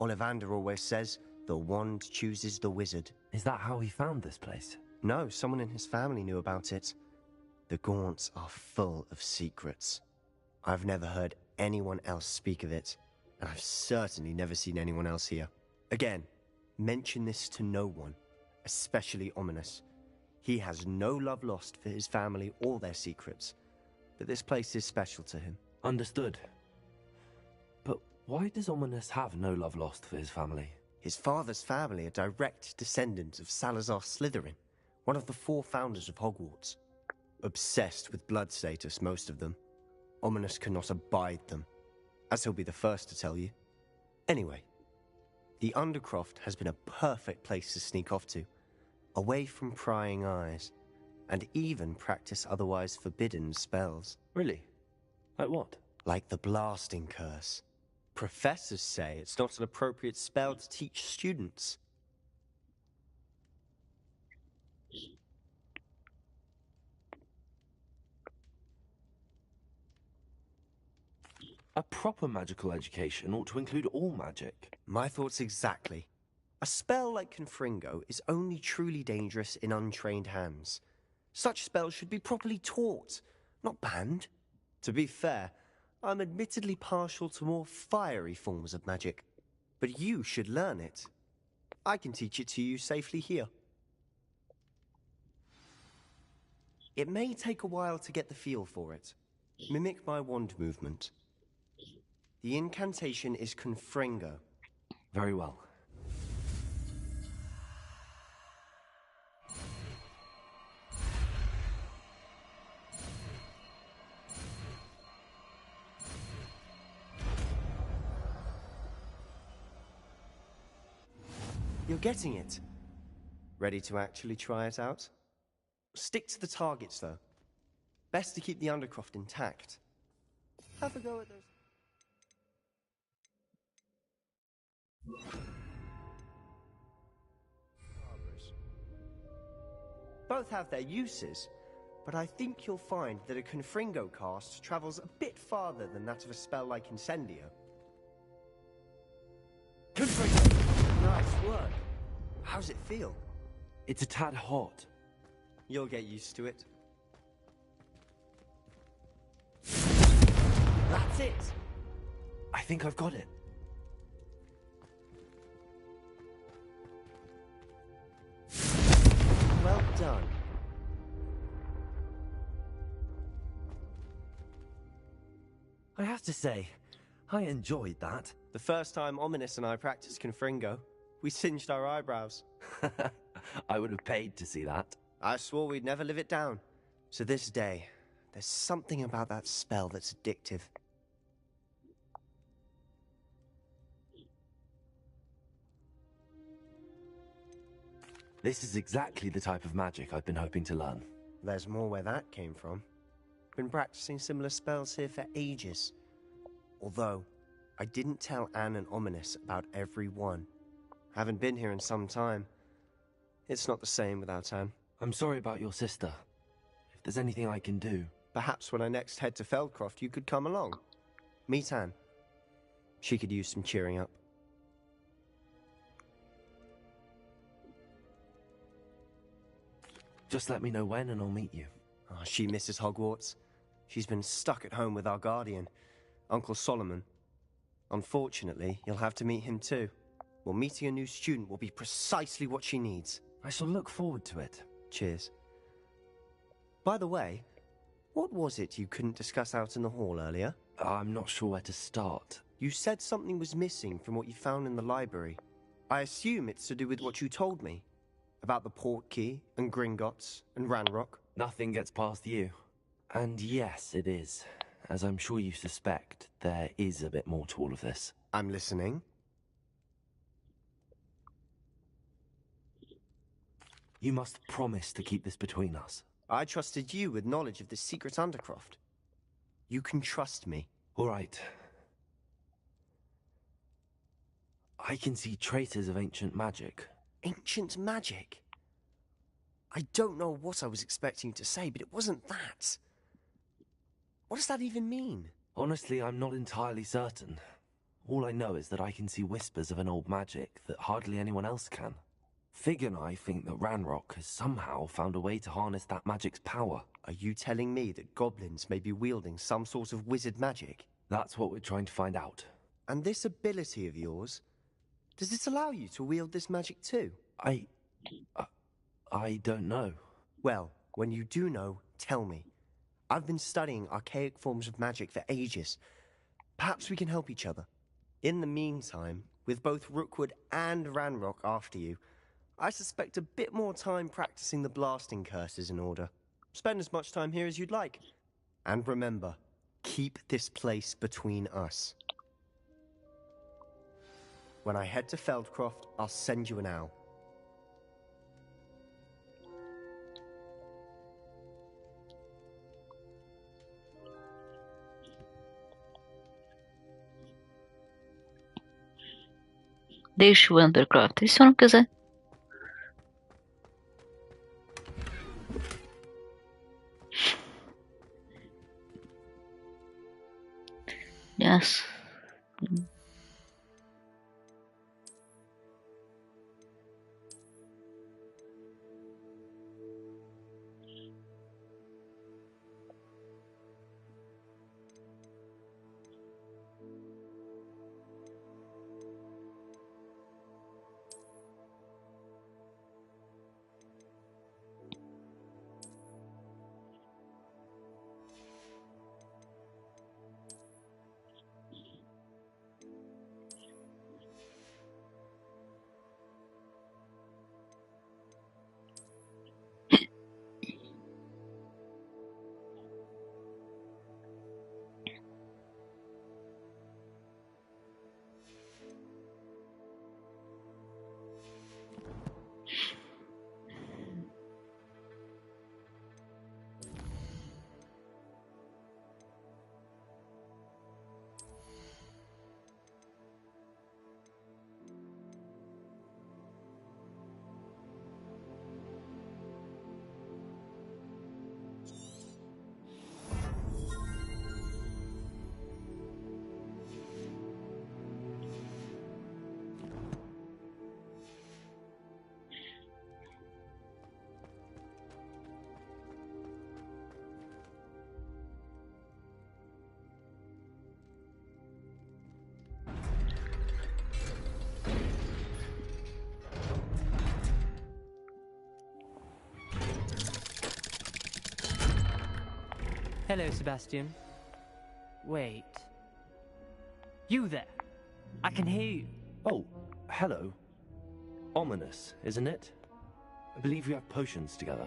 Ollivander always says, the wand chooses the wizard. Is that how he found this place? No, someone in his family knew about it. The Gaunts are full of secrets. I've never heard anyone else speak of it, and I've certainly never seen anyone else here. Again, mention this to no one, especially Ominous. He has no love lost for his family or their secrets, but this place is special to him. Understood. But why does Ominous have no love lost for his family? His father's family are direct descendants of Salazar Slytherin, one of the 4 founders of Hogwarts. Obsessed with blood status, most of them. Ominous cannot abide them, as he'll be the first to tell you. Anyway, the Undercroft has been a perfect place to sneak off to, away from prying eyes, and even practice otherwise forbidden spells. Really? Like what? Like the blasting curse. Professors say it's not an appropriate spell to teach students. A proper magical education ought to include all magic. My thoughts exactly. A spell like Confringo is only truly dangerous in untrained hands. Such spells should be properly taught, not banned. To be fair, I'm admittedly partial to more fiery forms of magic, but you should learn it. I can teach it to you safely here. It may take a while to get the feel for it. Mimic my wand movement. The incantation is Confringo. Very well. You're getting it. Ready to actually try it out? Stick to the targets, though. Best to keep the Undercroft intact. Have a go at those. Both have their uses, but I think you'll find that a Confringo cast travels a bit farther than that of a spell like Incendio. Confringo! Nice work. How's it feel? It's a tad hot. You'll get used to it. That's it! I think I've got it. Well done. I have to say, I enjoyed that. The first time Ominous and I practiced Confringo, we singed our eyebrows. I would have paid to see that. I swore we'd never live it down. To this day, there's something about that spell that's addictive. This is exactly the type of magic I've been hoping to learn. There's more where that came from. Been practicing similar spells here for ages. Although, I didn't tell Anne and Ominous about every one. Haven't been here in some time. It's not the same without Anne. I'm sorry about your sister. If there's anything I can do... Perhaps when I next head to Feldcroft, you could come along. Meet Anne. She could use some cheering up. Just let me know when and I'll meet you. Oh, she misses Hogwarts. She's been stuck at home with our guardian, Uncle Solomon. Unfortunately, you'll have to meet him too. Well, meeting a new student will be precisely what she needs. I shall look forward to it. Cheers. By the way, what was it you couldn't discuss out in the hall earlier? I'm not sure where to start. You said something was missing from what you found in the library. I assume it's to do with what you told me. About the port key, and Gringotts, and Ranrock. Nothing gets past you. And yes, it is. As I'm sure you suspect, there is a bit more to all of this. I'm listening. You must promise to keep this between us. I trusted you with knowledge of this secret undercroft. You can trust me. All right. I can see traces of ancient magic. Ancient magic? I don't know what I was expecting you to say, but it wasn't that. What does that even mean? Honestly, I'm not entirely certain. All I know is that I can see whispers of an old magic that hardly anyone else can. Fig and I think that Ranrock has somehow found a way to harness that magic's power. Are you telling me that goblins may be wielding some sort of wizard magic? That's what we're trying to find out. And this ability of yours, does it allow you to wield this magic too? I don't know. Well, when you do know, tell me. I've been studying archaic forms of magic for ages. Perhaps we can help each other. In the meantime, with both Rookwood and Ranrock after you, I suspect a bit more time practicing the blasting curses in order. Spend as much time here as you'd like. And remember, keep this place between us. When I head to Feldcroft, I'll send you an owl. Deixa o Undercroft. E se eu não quiser? Yes. Hello, Sebastian. Wait. You there? I can hear you. Oh, hello. Ominous, isn't it? I believe we have potions together.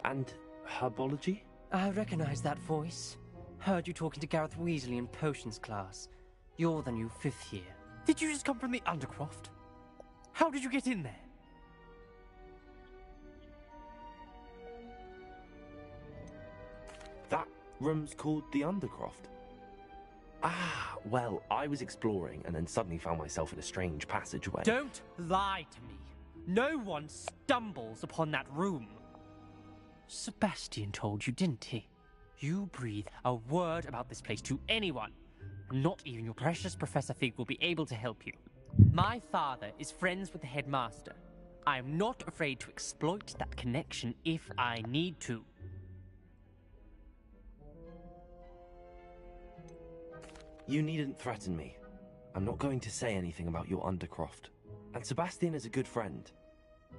And herbology? I recognize that voice. Heard you talking to Gareth Weasley in potions class. You're the new 5th year. Did you just come from the Undercroft? How did you get in there? That room's called the Undercroft. Ah, well, I was exploring and then suddenly found myself in a strange passageway. Don't lie to me. No one stumbles upon that room. Sebastian told you, didn't he? You breathe a word about this place to anyone. Not even your precious Professor Fig will be able to help you. My father is friends with the headmaster. I am not afraid to exploit that connection if I need to. You needn't threaten me. I'm not going to say anything about your Undercroft. And Sebastian is a good friend.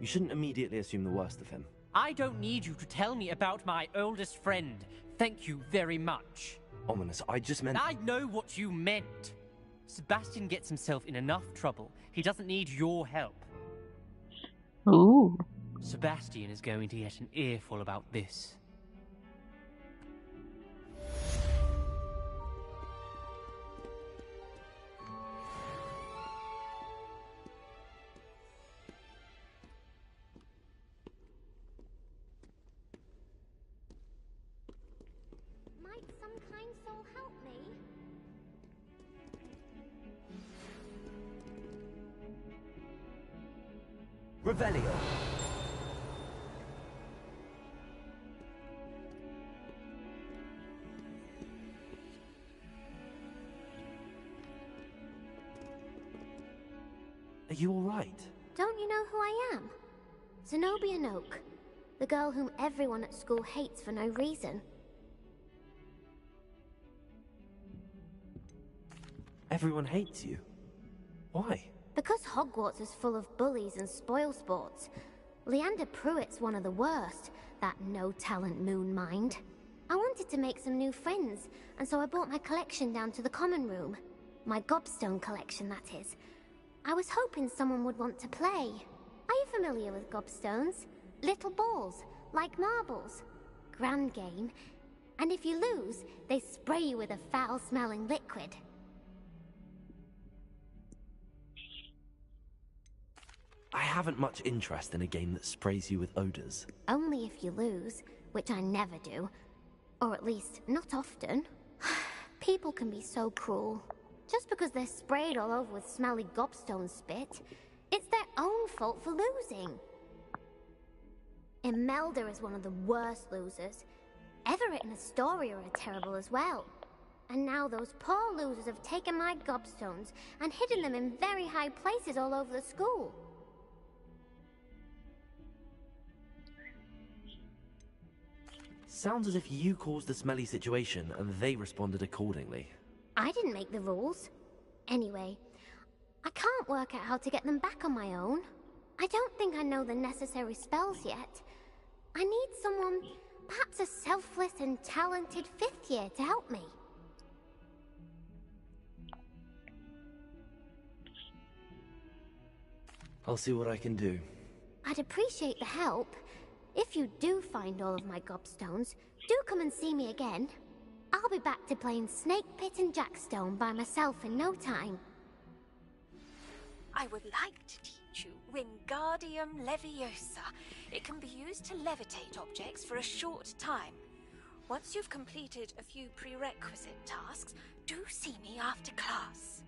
You shouldn't immediately assume the worst of him. I don't need you to tell me about my oldest friend. Thank you very much. Ominous, I just meant... I know what you meant. Sebastian gets himself in enough trouble. He doesn't need your help. Ooh. Sebastian is going to get an earful about this. Might some kind soul help me? Revelio. Are you alright? Don't you know who I am? Zenobia Noak, the girl whom everyone at school hates for no reason. Everyone hates you. Why? Because Hogwarts is full of bullies and spoilsports. Leander Pruitt's one of the worst, that no-talent moon mind. I wanted to make some new friends, and so I brought my collection down to the common room. My gobstone collection, that is. I was hoping someone would want to play. Are you familiar with gobstones? Little balls, like marbles. Grand game. And if you lose, they spray you with a foul-smelling liquid. I haven't much interest in a game that sprays you with odors. Only if you lose, which I never do. Or at least, not often. People can be so cruel. Just because they're sprayed all over with smelly gobstone spit, it's their own fault for losing. Imelda is one of the worst losers. Everett and Astoria are terrible as well. And now those poor losers have taken my gobstones and hidden them in very high places all over the school. Sounds as if you caused the smelly situation and they responded accordingly. I didn't make the rules. Anyway, I can't work out how to get them back on my own. I don't think I know the necessary spells yet. I need someone, perhaps a selfless and talented 5th year to help me. I'll see what I can do. I'd appreciate the help. If you do find all of my gobstones, do come and see me again. I'll be back to playing Snake Pit and Jackstone by myself in no time. I would like to teach you Wingardium Leviosa. It can be used to levitate objects for a short time. Once you've completed a few prerequisite tasks, do see me after class.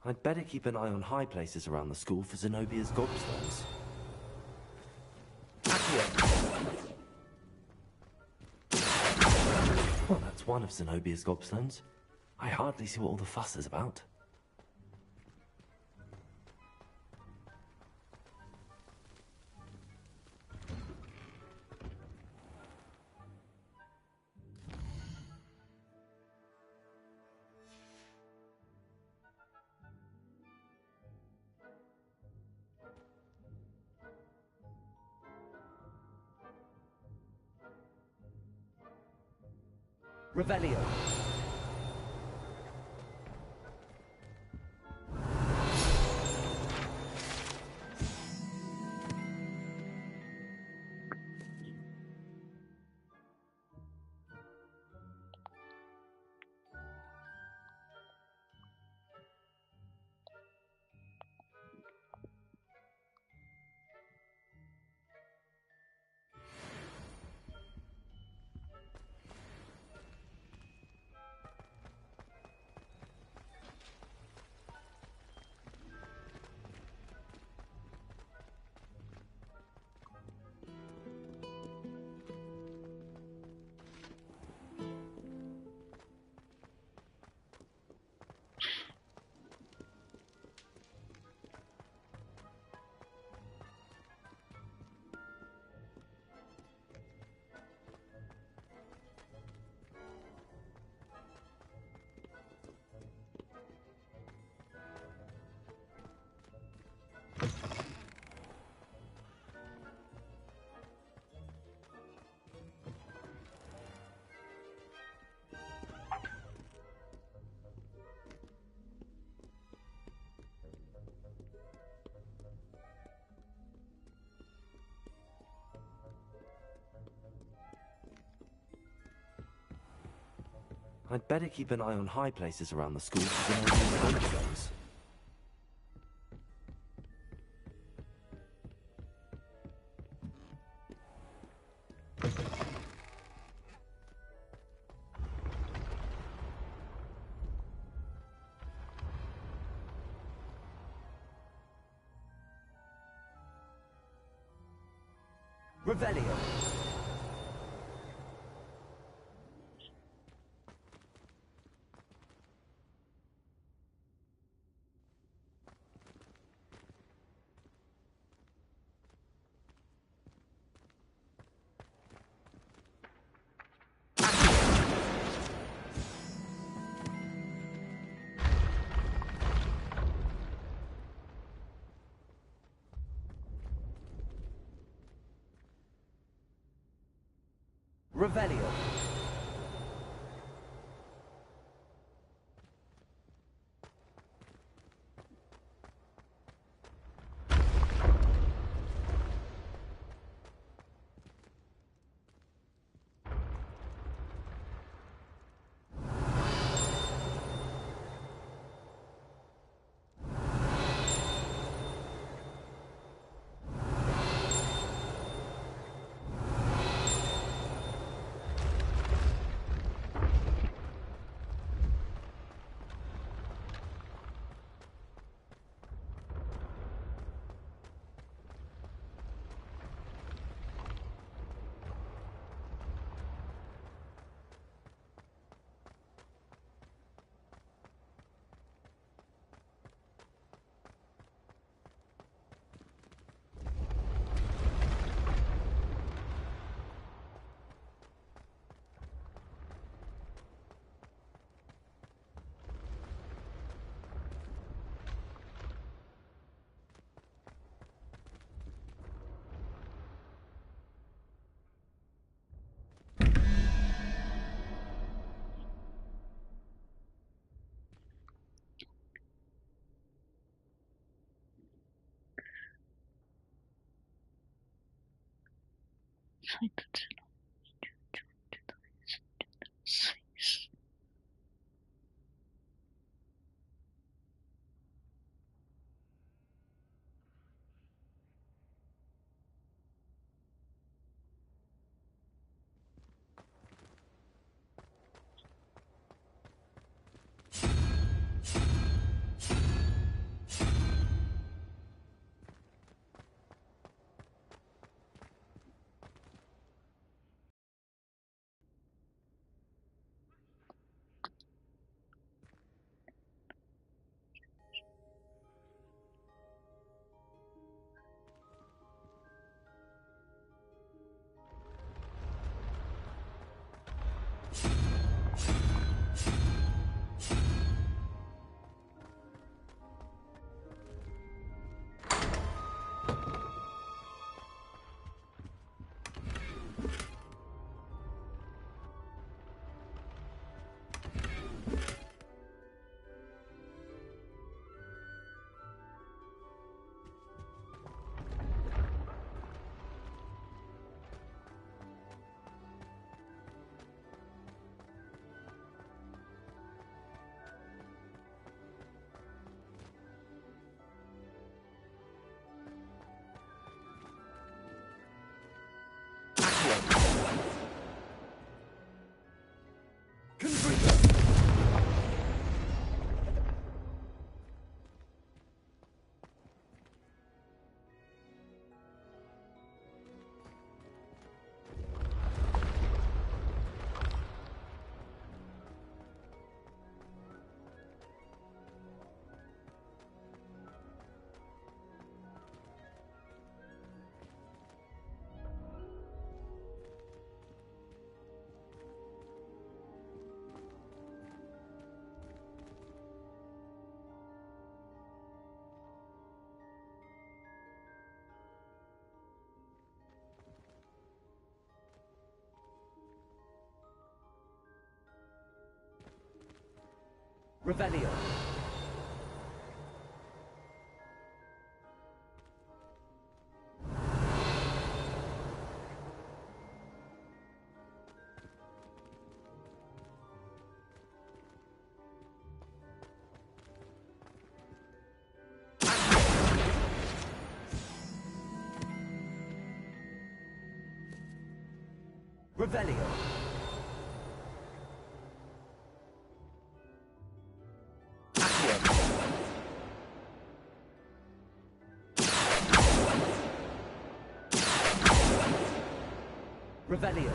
I'd better keep an eye on high places around the school for Zenobia's gobstones. Well, that's one of Zenobia's gobstones. I hardly see what all the fuss is about. Revelio. I'd better keep an eye on high places around the school for the danger zones. Revelio. Revelio. Revelio. Revelio. Revelio.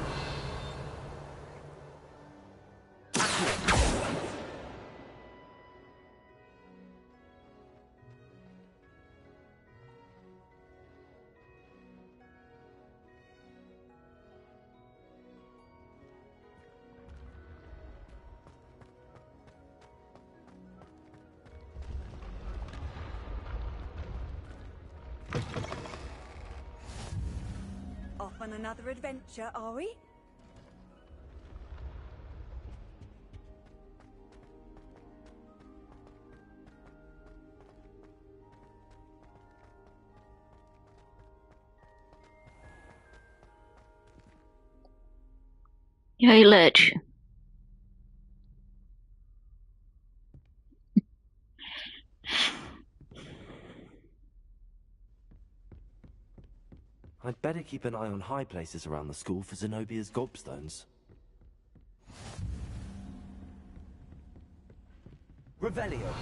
Off on another adventure, are we? E aí, Led? I'd better keep an eye on high places around the school for Zenobia's gobstones. Revelio.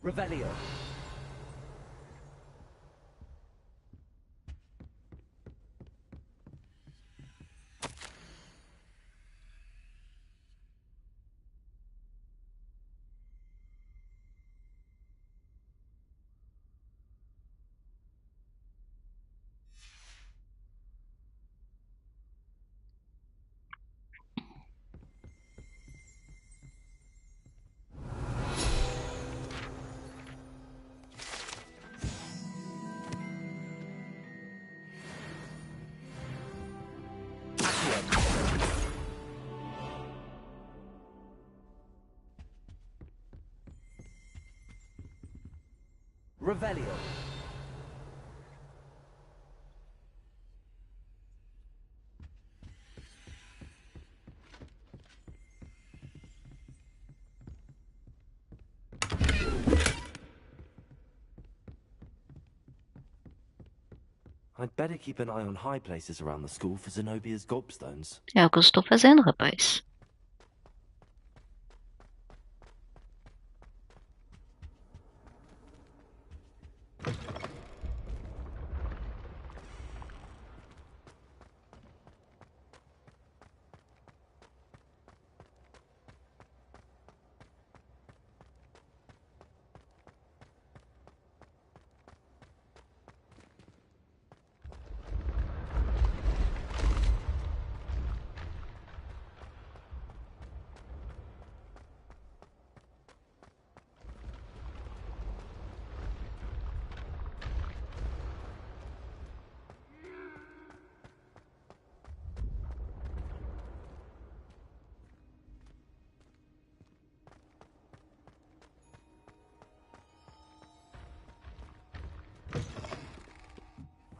Revelio. Revelio. I'd better keep an eye on high places around the school for Zenobia's gobstones. É o que eu estou fazendo, rapaz.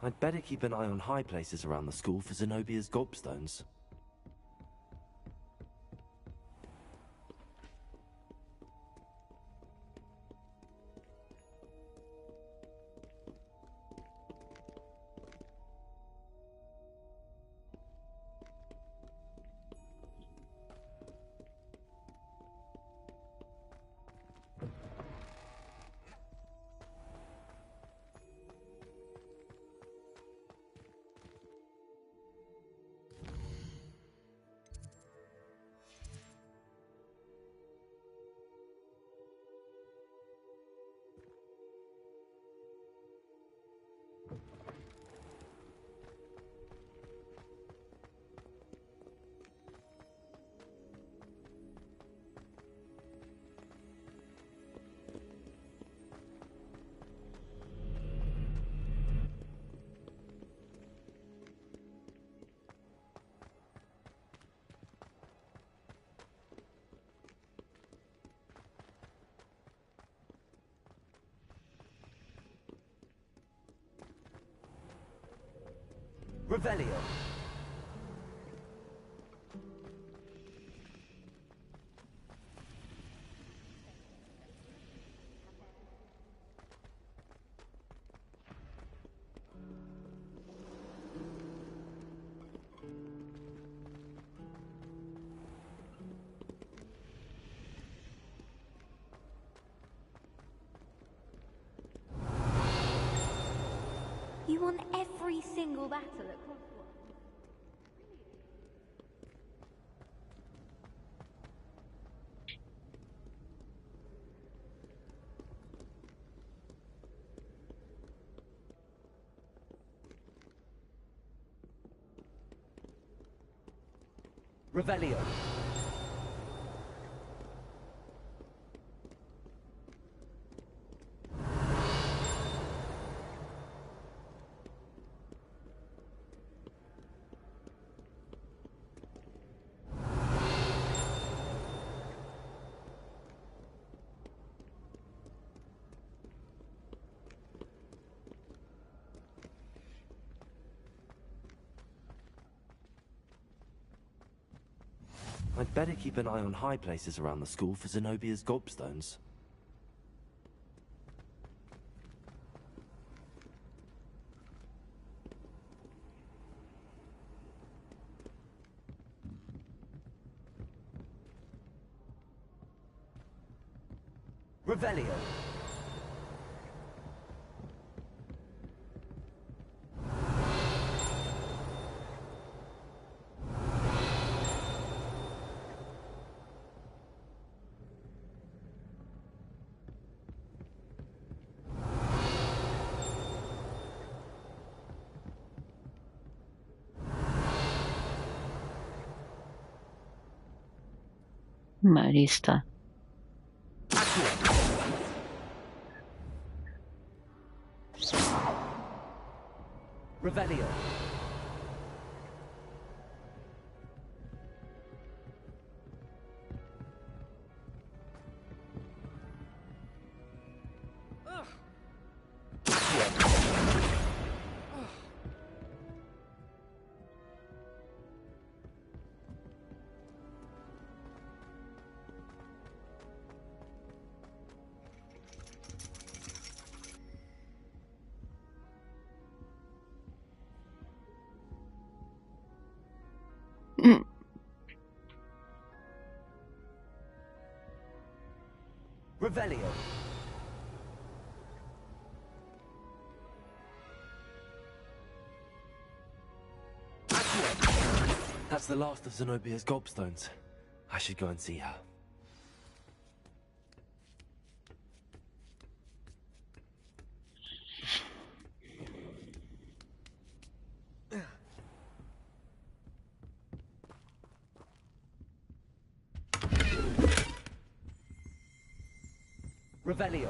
I'd better keep an eye on high places around the school for Zenobia's gobstones. Revelio. You won every single battle at Hogwarts. Revelio. I'd better keep an eye on high places around the school for Zenobia's gobstones. Revelio. Marista. Revelio. Revelio. That's the last of Zenobia's gobstones. I should go and see her. Revelio.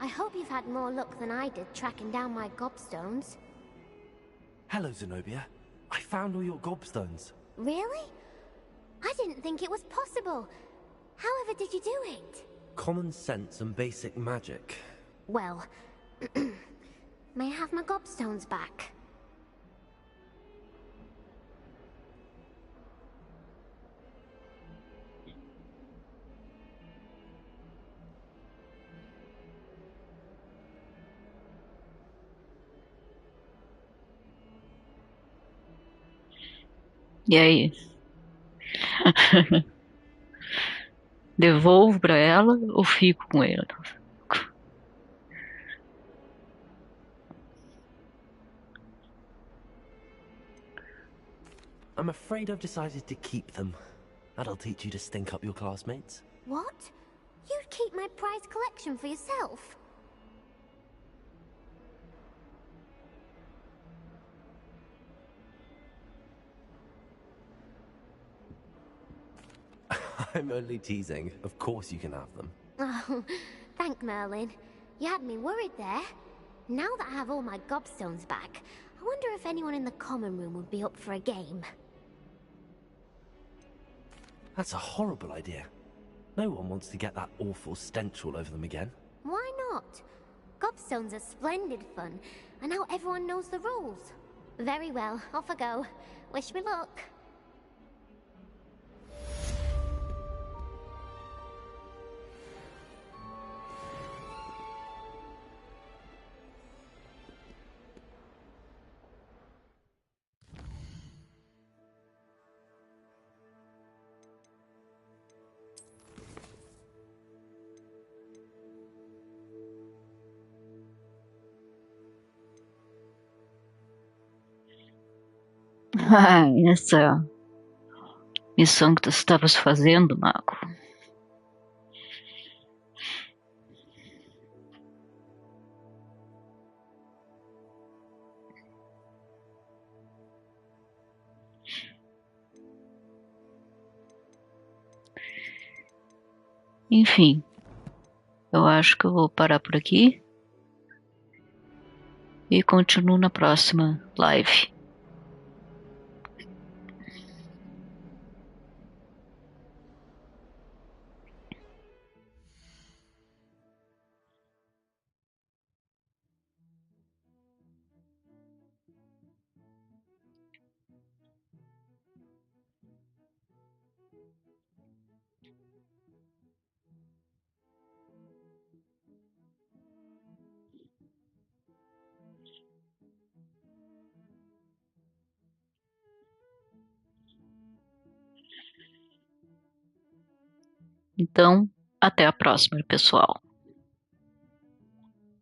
I hope you've had more luck than I did tracking down my gobstones. Hello, Zenobia. I found all your gobstones. Really? I didn't think it was possible. However did you do it? Common sense and basic magic. Well, may I have my gobstones back? E aí? Devolvo pra ela ou fico com ela? I'm afraid I've decided to keep them. That'll teach you to stink up your classmates. What? You'd keep my prized collection for yourself? I'm only teasing. Of course you can have them. Oh, thank Merlin. You had me worried there. Now that I have all my gobstones back, I wonder if anyone in the common room would be up for a game. That's a horrible idea. No one wants to get that awful stench all over them again. Why not? Gobstones are splendid fun, and now everyone knows the rules. Very well, off I go. Wish me luck. Essa missão que tu estavas fazendo, Mago. Enfim, eu acho que eu vou parar por aqui e continuo na próxima live. Então, até a próxima, pessoal.